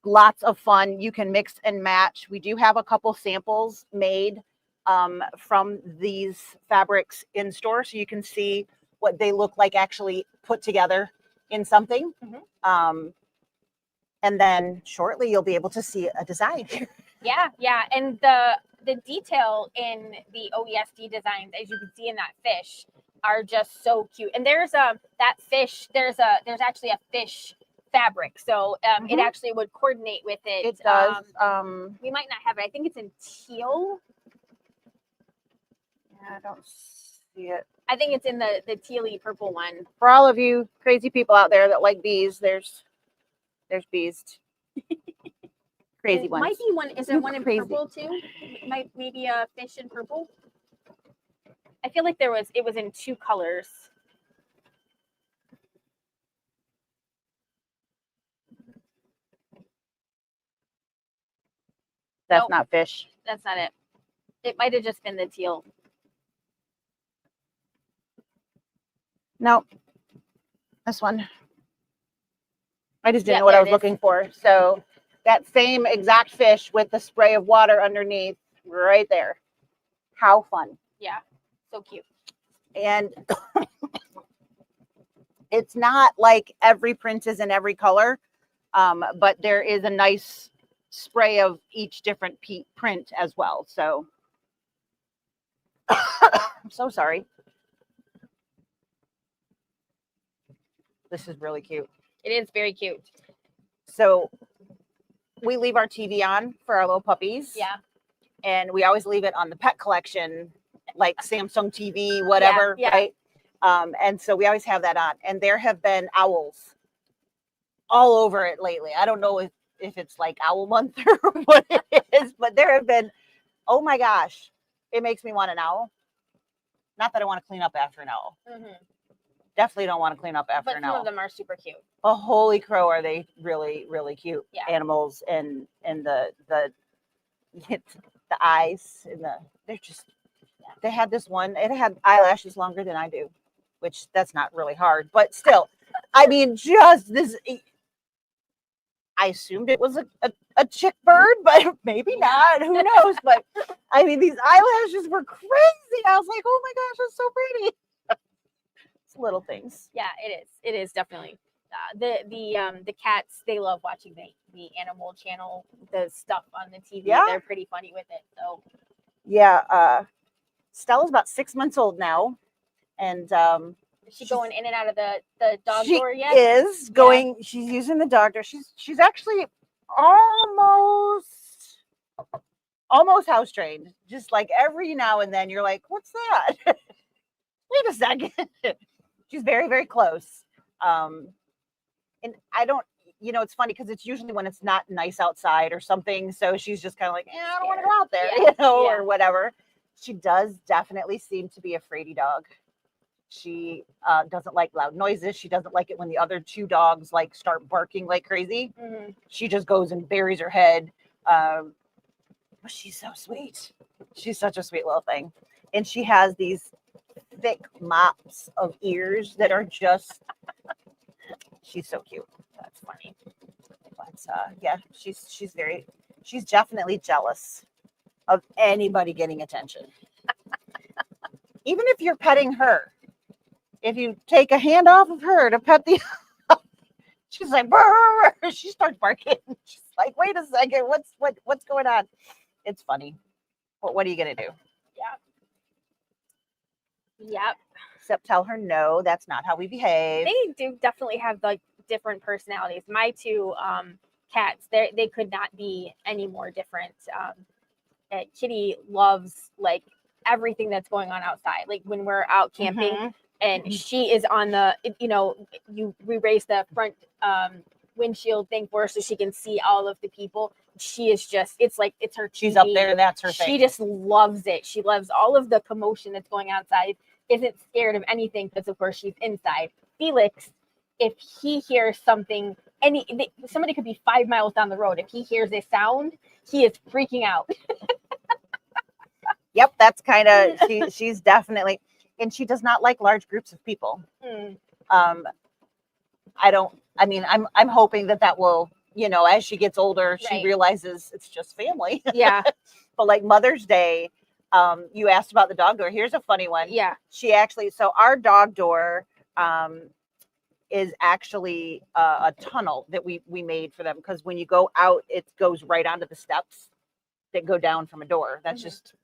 lots of fun. You can mix and match. We do have a couple samples made from these fabrics in store, so you can see what they look like actually put together in something. And then shortly you'll be able to see a design. Yeah. And the detail in the OESD designs, as you can see in that fish, are just so cute. And there's that fish, there's actually a fish fabric. So it actually would coordinate with it. It does. We might not have it. I think it's in teal. Yeah, I don't see it. I think it's in the tealy purple one. For all of you crazy people out there that like bees, there's bees. Crazy ones. Might be one. Is there one in purple too? Maybe a fish in purple. I feel like it was in two colors. That's not fish. That's not it. It might have just been the teal. Nope. This one. I just didn't know what I was looking for. So that same exact fish with the spray of water underneath right there. How fun. Yeah. So cute. And It's not like every print is in every color, but there is a nice spray of each different print as well. So I'm so sorry. This is really cute. It is very cute. So we leave our TV on for our little puppies. Yeah. And we always leave it on the pet collection, like Samsung TV, whatever, right? And so we always have that on. And there have been owls all over it lately. I don't know if it's like owl month or what it is, but there have been, oh my gosh, it makes me want an owl. Not that I want to clean up after an owl. Definitely don't want to clean up after an owl. But some of them are super cute. Oh, holy crow, are they really, really cute animals, and the eyes and they're just, they had this one, it had eyelashes longer than I do, which that's not really hard, but still, I mean, just this, I assumed it was a chick bird, but maybe not, who knows, but I mean, these eyelashes were crazy. I was like, oh my gosh, that's so pretty. It's little things. Yeah, it is definitely. The cats, they love watching the animal channel, the stuff on the TV. Yeah. They're pretty funny with it. So yeah, Stella's about 6 months old now, and is she going in and out of the dog door yet? She is going. Yeah. She's using the dog door. She's actually almost house trained. Just like every now and then, you're like, "What's that?" Wait a second. She's very, very close. And I don't, it's funny because it's usually when it's not nice outside or something. So she's just kind of like, I don't want to go out there, or whatever. She does definitely seem to be a fraidy dog. She doesn't like loud noises. She doesn't like it when the other two dogs like start barking like crazy. She just goes and buries her head. But she's so sweet. She's such a sweet little thing. And she has these thick mops of ears that are just, she's so cute. That's funny. But yeah, she's definitely jealous of anybody getting attention. Even if you're petting her, if you take a hand off of her to pet the, she's like, brr, she starts barking. She's like, wait a second, what's going on? It's funny. But what are you gonna do? Yep. Except tell her, no, that's not how we behave. They do definitely have like different personalities. My two cats, they could not be any more different. Kitty loves like everything that's going on outside. Like when we're out camping, and she is on the, we raise the front windshield thing for her so she can see all of the people. She is just, it's like, it's her TV. She's up there and that's her thing. She just loves it. She loves all of the commotion that's going outside. Isn't scared of anything because of course she's inside. Felix, if he hears something, somebody could be 5 miles down the road. If he hears a sound, he is freaking out. Yep, that's kind of, she's definitely, and she does not like large groups of people. I'm hoping that will, as she gets older, she realizes it's just family. Yeah. But like Mother's Day, you asked about the dog door. Here's a funny one. Yeah. She actually, so our dog door is actually a tunnel that we made for them, because when you go out, it goes right onto the steps that go down from a door. That's just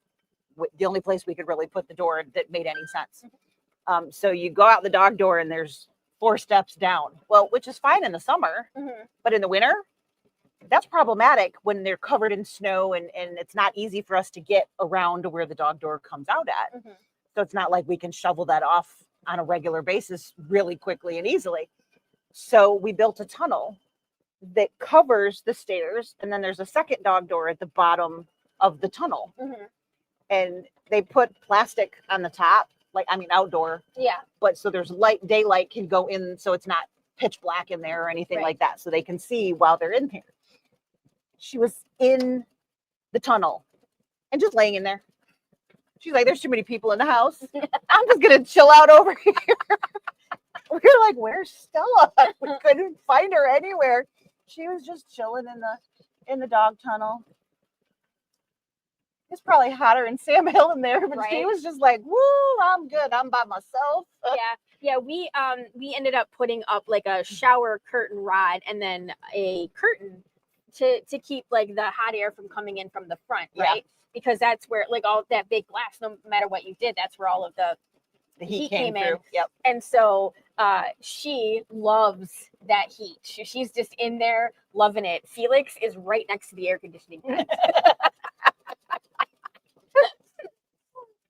the only place we could really put the door that made any sense. So you go out the dog door and there's 4 steps down. Well, which is fine in the summer, but in the winter, that's problematic when they're covered in snow and it's not easy for us to get around to where the dog door comes out at. So it's not like we can shovel that off on a regular basis really quickly and easily. So we built a tunnel that covers the stairs, and then there's a second dog door at the bottom of the tunnel. And they put plastic on the top, outdoor. Yeah. But so there's daylight can go in, so it's not pitch black in there or anything like that. So they can see while they're in here. She was in the tunnel and just laying in there. She's like, there's too many people in the house. I'm just going to chill out over here. We're like, where's Stella? We couldn't find her anywhere. She was just chilling in the dog tunnel. It's probably hotter in Sam Hill in there, but she was just like, woo, I'm good. I'm by myself. Yeah, we ended up putting up like a shower curtain rod and then a curtain to keep like the hot air from coming in from the front, right? Because that's where like all that big glass, no matter what you did, that's where all of the heat came through. In. Yep. And so she loves that heat. She's just in there loving it. Felix is right next to the air conditioning vent.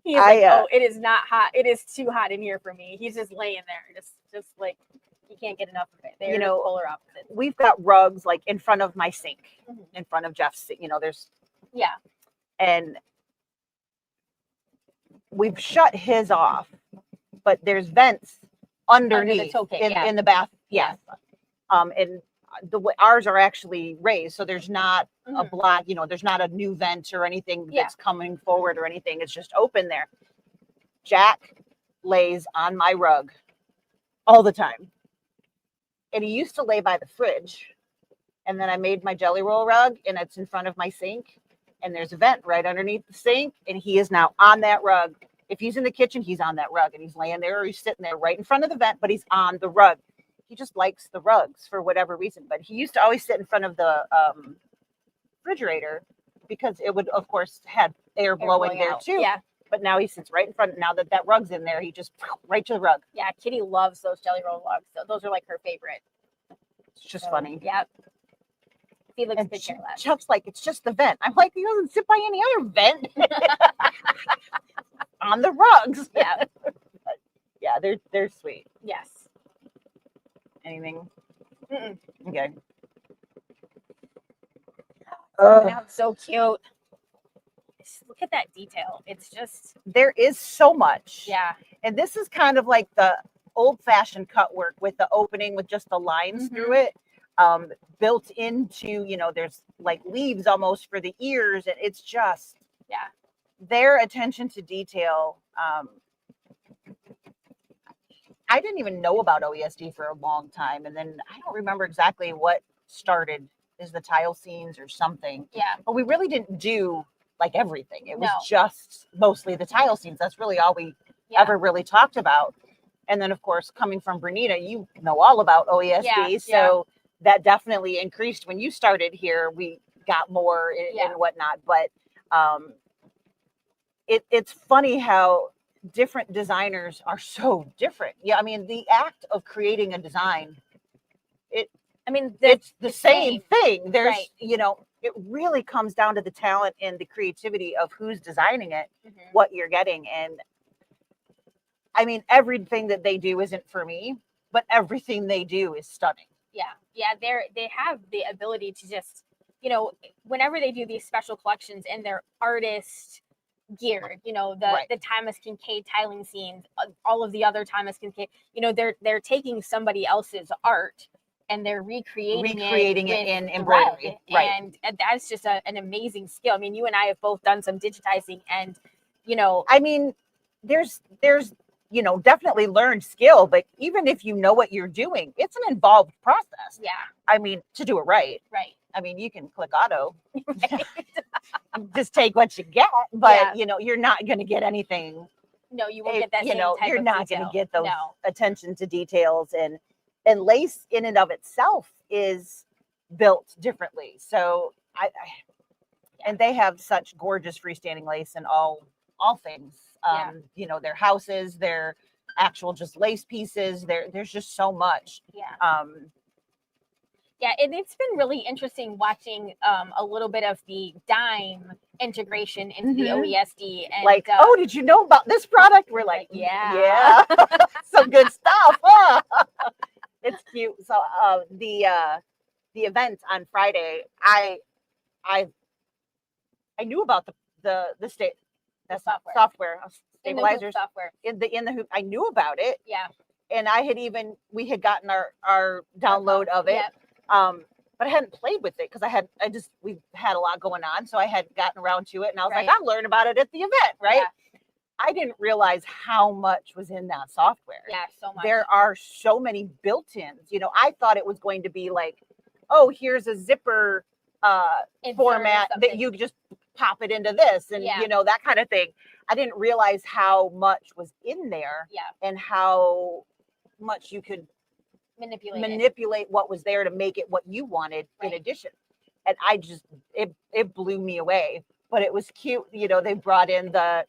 He's like, oh, it is not hot. It is too hot in here for me. He's just laying there, just like he can't get enough of it. They're polar opposites. We've got rugs like in front of my sink, in front of Jeff's. There's and we've shut his off, but there's vents underneath in the bath. Yes, and ours are actually raised, so there's not a block, there's not a new vent or anything that's coming forward or anything. It's just open there. Jack lays on my rug all the time. And he used to lay by the fridge. And then I made my jelly roll rug and it's in front of my sink. And there's a vent right underneath the sink. And he is now on that rug. If he's in the kitchen, he's on that rug and he's laying there or he's sitting there right in front of the vent, but he's on the rug. He just likes the rugs for whatever reason. But he used to always sit in front of the refrigerator because it would, of course, had air blowing there too. Yeah. But now he sits right in front. Now that rug's in there, he just right to the rug. Yeah, Kitty loves those jelly roll rugs. So those are like her favorite. It's just funny. Yeah. Felix could care less. Chuck's like, it's just the vent. I'm like, he doesn't sit by any other vent. On the rugs. Yeah. But yeah, they're sweet. Yes. Anything? Okay. That's so cute. Look at that detail. It's just there is so much. Yeah. And this is kind of like the old-fashioned cut work with the opening with just the lines through it. Built into, there's like leaves almost for the ears, and it's just their attention to detail. I didn't even know about OESD for a long time, and then I don't remember exactly what started. Is the tile scenes or something? Yeah. But we really didn't do like everything. It was just mostly the tile scenes. That's really all we ever really talked about. And then, of course, coming from Bernita, you know all about OESD. So that definitely increased when you started here. We got more and whatnot. But it's funny how different designers are so different. Yeah, I mean, the act of creating a design, it's the same thing. There's, it really comes down to the talent and the creativity of who's designing it, what you're getting. And I mean, everything that they do isn't for me, but everything they do is stunning. Yeah. Yeah. They have the ability to just, whenever they do these special collections and they're artist geared, the Thomas Kincaid tiling scenes, all of the other Thomas Kincaid, they're taking somebody else's art and they're recreating it in embroidery. Right. And that's just an amazing skill. I mean, you and I have both done some digitizing and, I mean, there's, definitely learned skill, but even if you know what you're doing, it's an involved process. Yeah. I mean, to do it right. Right. I mean, you can click auto, just take what you get, but you're not going to get anything. No, you won't get that. You're not going to get those attention to details, and lace in and of itself is built differently. So and they have such gorgeous freestanding lace in all things. Their houses, their actual just lace pieces. There's just so much. Yeah. Yeah, and it's been really interesting watching a little bit of the dime integration into the OESD. And, oh, did you know about this product? We're like, yeah. Some good stuff. Huh? It's cute. So the event on Friday, I knew about the software stabilizers software in the hoop. I knew about it. Yeah. And we had gotten our download of it. But I hadn't played with it because we had a lot going on. So I had gotten around to it and I was like, I'll learn about it at the event. Right. Yeah. I didn't realize how much was in that software. Yeah, so much. There are so many built-ins. I thought it was going to be like, oh, here's a zipper format that you just pop it into this and that kind of thing. I didn't realize how much was in there and how much you could manipulate what was there to make it what you wanted in addition. And I just, it blew me away, but it was cute. You know, they brought in the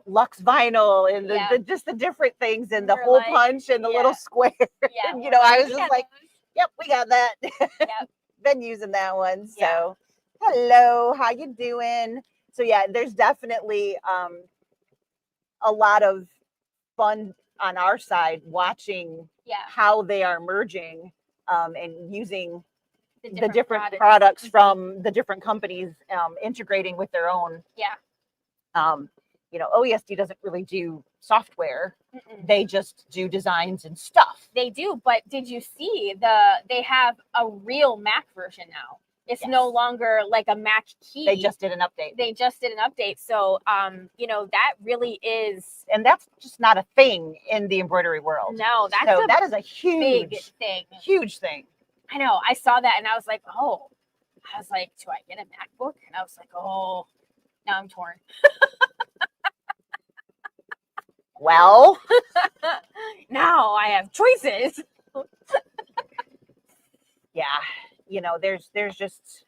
Lux vinyl and the just the different things and the hole punch and the little square. Yeah, and, you know, I was just like, yep, we got that. Yep. Been using that one. So hello, how you doing? So yeah, there's definitely a lot of fun on our side watching how they are merging and using the different products from the different companies integrating with their own. You know, OESD doesn't really do software. They just do designs and stuff. They do, but did you see they have a real Mac version now? It's no longer like a Mac key. They just did an update. So, you know, that really is. And that's just not a thing in the embroidery world. No, that is a huge big thing. Huge thing. I know. I saw that and I was like, oh. I was like, do I get a MacBook? And I was like, oh, now I'm torn. Well, now I have choices. Yeah, you know, there's just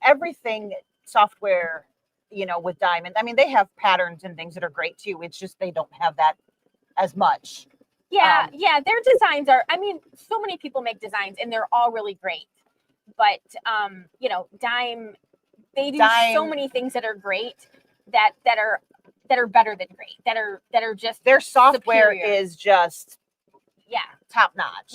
everything software, you know, with Diamond. I mean, they have patterns and things that are great too. It's just they don't have that as much. Yeah, their designs are. I mean, so many people make designs and they're all really great. But you know, they do so many things that are great that are better than great. That are just their software superior. Is just top notch.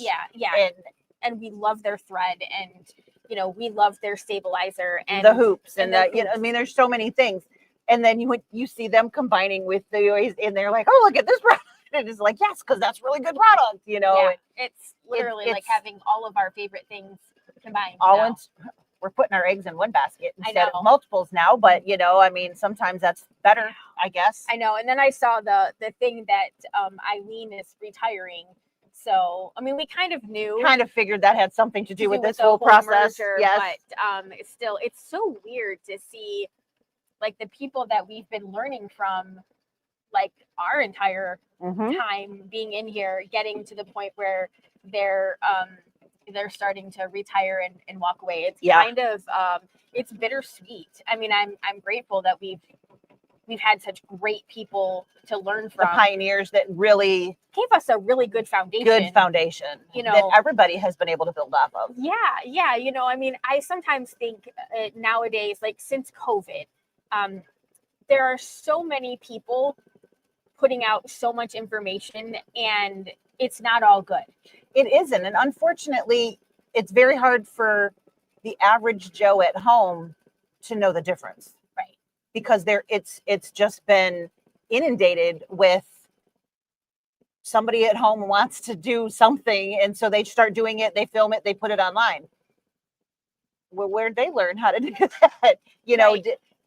And we love their thread, and you know, we love their stabilizer and the hoops and the you know, I mean, there's so many things. And then you see them combining with the and they're like, oh, look at this product. And it's like, yes, because that's really good product, you know. It's literally like having all of our favorite things combined. We're putting our eggs in one basket instead of multiples now, but you know, I mean, sometimes that's better, I guess. I know. And then I saw the thing that Eileen is retiring. So, I mean, we kind of figured that had something to do with this whole process. Merger, yes. But it's so weird to see like the people that we've been learning from like our entire time being in here, getting to the point where they're starting to retire and walk away. It's kind of it's bittersweet. I mean, I'm grateful that we've had such great people to learn from. The pioneers that really gave us a really good foundation. You know, that everybody has been able to build off of. Yeah. You know, I mean, I sometimes think nowadays, like since COVID, there are so many people putting out so much information and it's not all good. It isn't. And unfortunately, it's very hard for the average Joe at home to know the difference. Right. Because it's just been inundated with somebody at home wants to do something. And so they start doing it, they film it, they put it online. Well, where'd they learn how to do that? You know,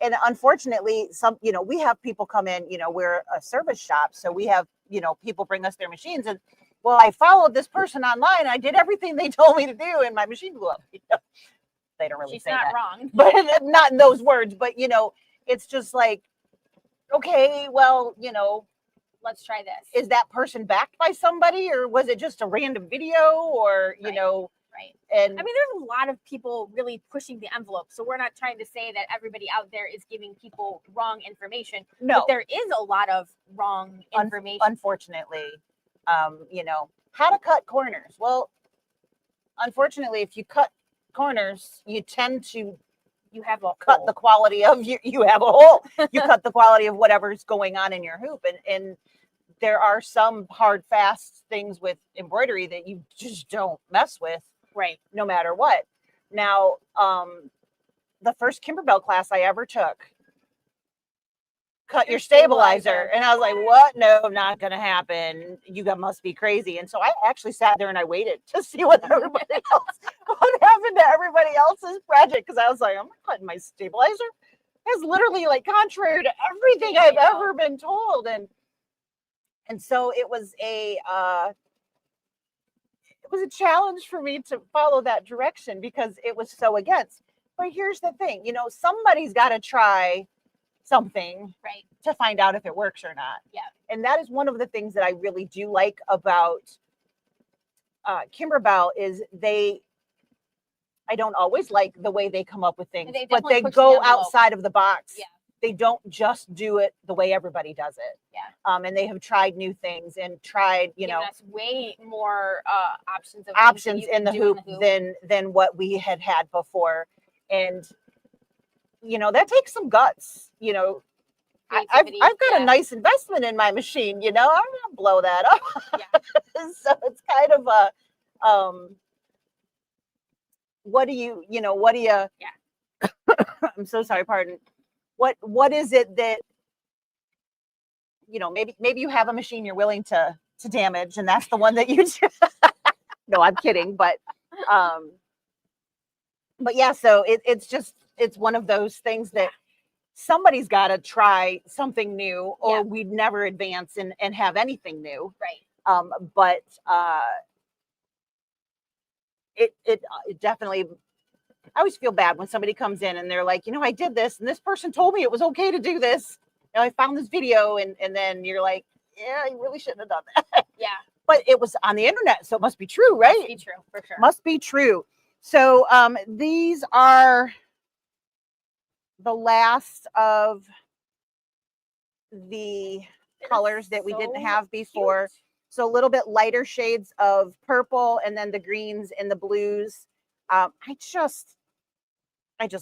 and unfortunately, you know, we have people come in, you know, we're a service shop. So we have, you know, people bring us their machines and, well, I followed this person online. I did everything they told me to do and my machine blew up. You know, they don't really say that. She's not wrong. But not in those words, but you know, it's just like, okay, well, you know, let's try this. Is that person backed by somebody or was it just a random video or, you know, right. And I mean, there's a lot of people really pushing the envelope. So we're not trying to say that everybody out there is giving people wrong information. No, but there is a lot of wrong information. Unfortunately, you know, how to cut corners. Well, unfortunately, if you cut corners, you tend to cut the quality of you have a hole. You cut the quality of whatever's going on in your hoop. And there are some hard, fast things with embroidery that you just don't mess with. Right. No matter what. Now, the first Kimberbell class I ever took, cut your stabilizer. And I was like, what? No, not going to happen. You must be crazy. And so I actually sat there and I waited to see what everybody else, what happened to everybody else's project. Cause I was like, I'm not cutting my stabilizer. It's literally like contrary to everything I've ever been told. And so it was a challenge for me to follow that direction because it was so against. But here's the thing, you know, somebody's got to try something right to find out if it works or not. Yeah. And that is one of the things that I really do like about Kimberbell is I don't always like the way they come up with things, but definitely they push the go envelope. outside of the box. Yeah. They don't just do it the way everybody does it. Yeah. And they have tried new things and tried, Giving us way more options of options things in the hoop than what we had before. And that takes some guts. I've got a nice investment in my machine. I'm gonna blow that up. Yeah. So it's kind of a what do you yeah. I'm so sorry, pardon. What is it that maybe you have a machine you're willing to damage, and that's the one that you no, I'm kidding, but yeah, so it's one of those things that somebody's got to try something new, or we'd never advance and have anything new. Right. But it definitely, I always feel bad when somebody comes in and they're like, I did this and this person told me it was okay to do this. I found this video, and then you're like, yeah, you really shouldn't have done that. Yeah. But it was on the internet, so it must be true, right? Must be true, for sure. Must be true. So these are the last of the colors that we didn't have before. Cute. So a little bit lighter shades of purple, and then the greens and the blues. I just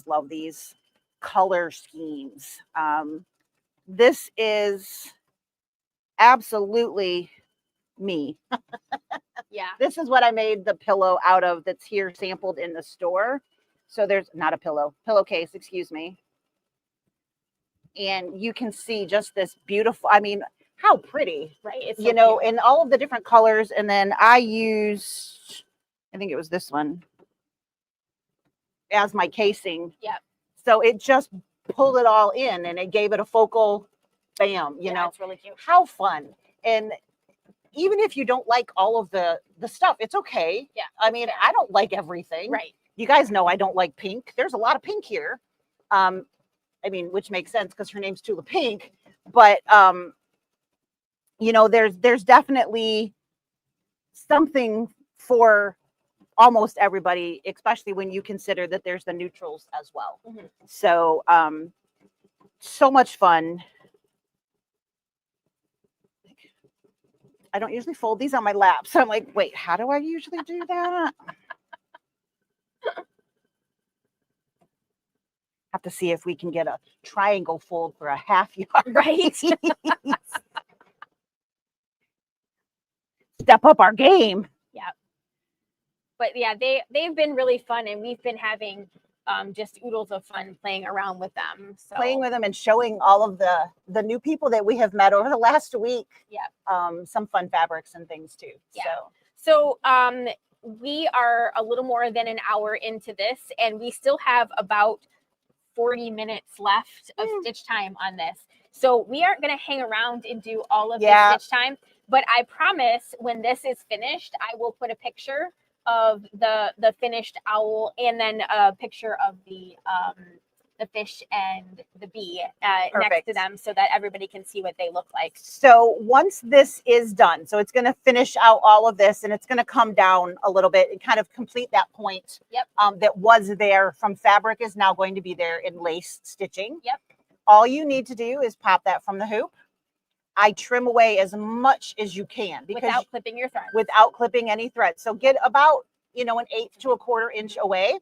love these color schemes. This is absolutely me. Yeah. This is what I made the pillow out of that's here sampled in the store. So there's not a pillowcase, excuse me. And you can see just this beautiful, how pretty, right? It's so cute. in all of the different colors. And then I used, I think it was this one as my casing. Yeah. So it just pulled it all in, and it gave it a focal bam, it's really cute. How fun. And even if you don't like all of the stuff, it's okay. Yeah. I don't like everything. Right. You guys know I don't like pink. There's a lot of pink here. Which makes sense because her name's Tula Pink. But there's definitely something for almost everybody, especially when you consider that there's the neutrals as well. Mm-hmm. So so much fun. I don't usually fold these on my lap, so I'm like, wait, how do I usually do that? Have to see if we can get a triangle fold for a half yard. Right. Step up our game. Yeah. But yeah, they've been really fun, and we've been having just oodles of fun playing around with them. So. Playing with them and showing all of the new people that we have met over the last week. Yeah. Some fun fabrics and things too. Yeah. So we are a little more than an hour into this, and we still have about 40 minutes left of stitch time on this. So we aren't going to hang around and do all of the stitch time, but I promise when this is finished, I will put a picture of the finished owl, and then a picture of the fish and the bee next to them, so that everybody can see what they look like. So once this is done, so it's going to finish out all of this, and it's going to come down a little bit and kind of complete that point. Yep. That was there from fabric is now going to be there in lace stitching. Yep. All you need to do is pop that from the hoop. I trim away as much as you can without clipping your thread. Without clipping any thread. So get about, an 1/8 to 1/4 inch away,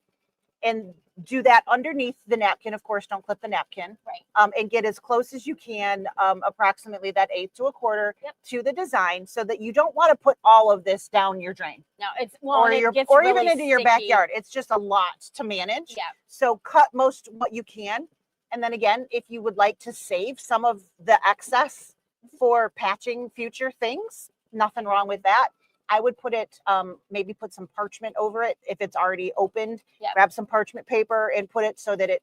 and do that underneath the napkin. Of course, don't clip the napkin. Right. And get as close as you can, approximately that 1/8 to 1/4 to the design, so that you don't want to put all of this down your drain. No, it's or really even into your sticky. backyard. It's just a lot to manage. Yeah. So cut most what you can, and then again, if you would like to save some of the excess for patching future things, nothing wrong with that. I would put it, maybe put some parchment over it if it's already opened. Yep. Grab some parchment paper and put it so that it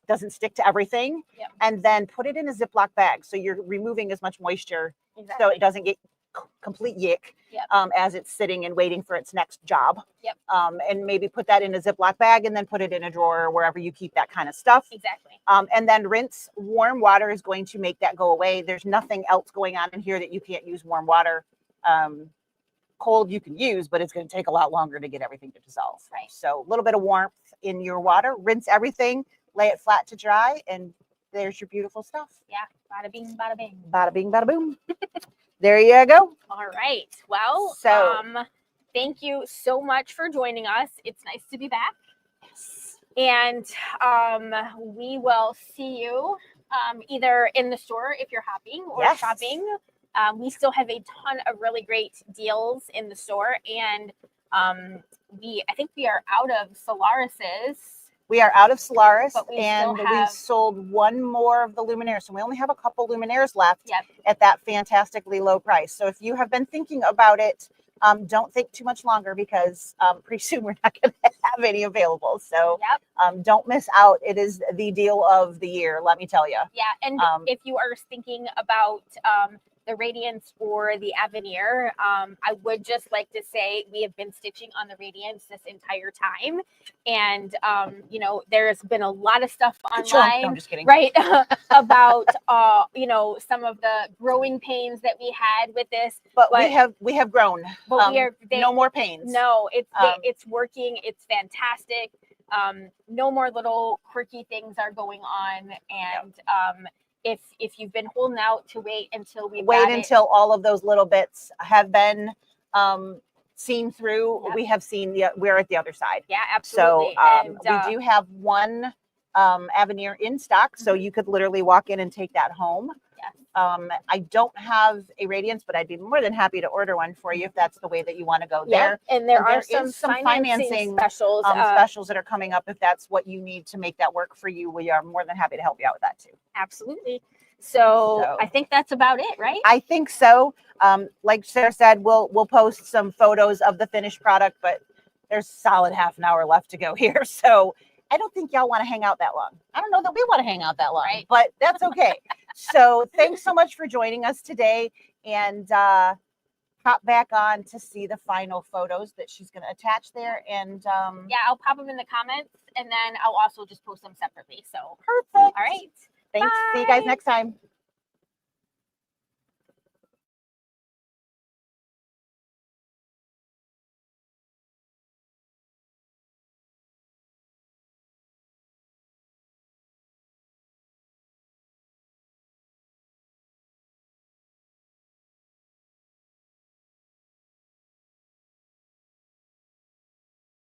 doesn't stick to everything. Yep. And then put it in a Ziploc bag, so you're removing as much moisture, so it doesn't get complete yick. Yep. As it's sitting and waiting for its next job. Yep. And maybe put that in a Ziploc bag, and then put it in a drawer or wherever you keep that kind of stuff. Exactly. And then rinse. Warm water is going to make that go away. There's nothing else going on in here that you can't use warm water. cold you can use, but it's going to take a lot longer to get everything to dissolve. Right. So a little bit of warmth in your water, rinse everything, lay it flat to dry, and there's your beautiful stuff. Yeah, bada bing, bada bing. Bada bing, bada boom. There you go. All right. Well, So thank you so much for joining us. It's nice to be back. yes. And we will see you either in the store if you're hopping or Yes. shopping. We still have a ton of really great deals in the store, and I think we are out of Solaris's. We are out of Solaris, But we and still we have- sold one more of the Luminaires. So we only have a couple Luminaires left Yep. at that fantastically low price. So if you have been thinking about it, don't think too much longer, because pretty soon we're not going to have any available. So Yep. don't miss out. It is the deal of the year, let me tell you. Yeah, and if you are thinking about the Radiance or the Avenir, I would just like to say we have been stitching on the Radiance this entire time, and you know, there's been a lot of stuff online, No, I'm just kidding. right, about you know, some of the growing pains that we had with this, But we have grown. but No more pains. No, it's working. It's fantastic. No more little quirky things are going on, and if you've been holding out to wait until until all of those little bits have been seen through. Yep. We have seen we're at the other side. Yeah, absolutely. So and we do have one Avenir in stock, so you could literally walk in and take that home. Yes. I don't have a Radiance, but I'd be more than happy to order one for you if that's the way that you want to go there. And there are is some financing specials specials that are coming up. If that's what you need to make that work for you, we are more than happy to help you out with that too. Absolutely. So I think that's about it, right? I think so. Like Sarah said, we'll post some photos of the finished product, but there's solid half an hour left to go here. So I don't think y'all want to hang out that long. I don't know that we want to hang out that long, Right. but that's okay. So thanks so much for joining us today, and hop back on to see the final photos that she's going to attach there. And yeah, I'll pop them in the comments, and then I'll also just post them separately. So perfect. all right. Thanks. See you guys next time.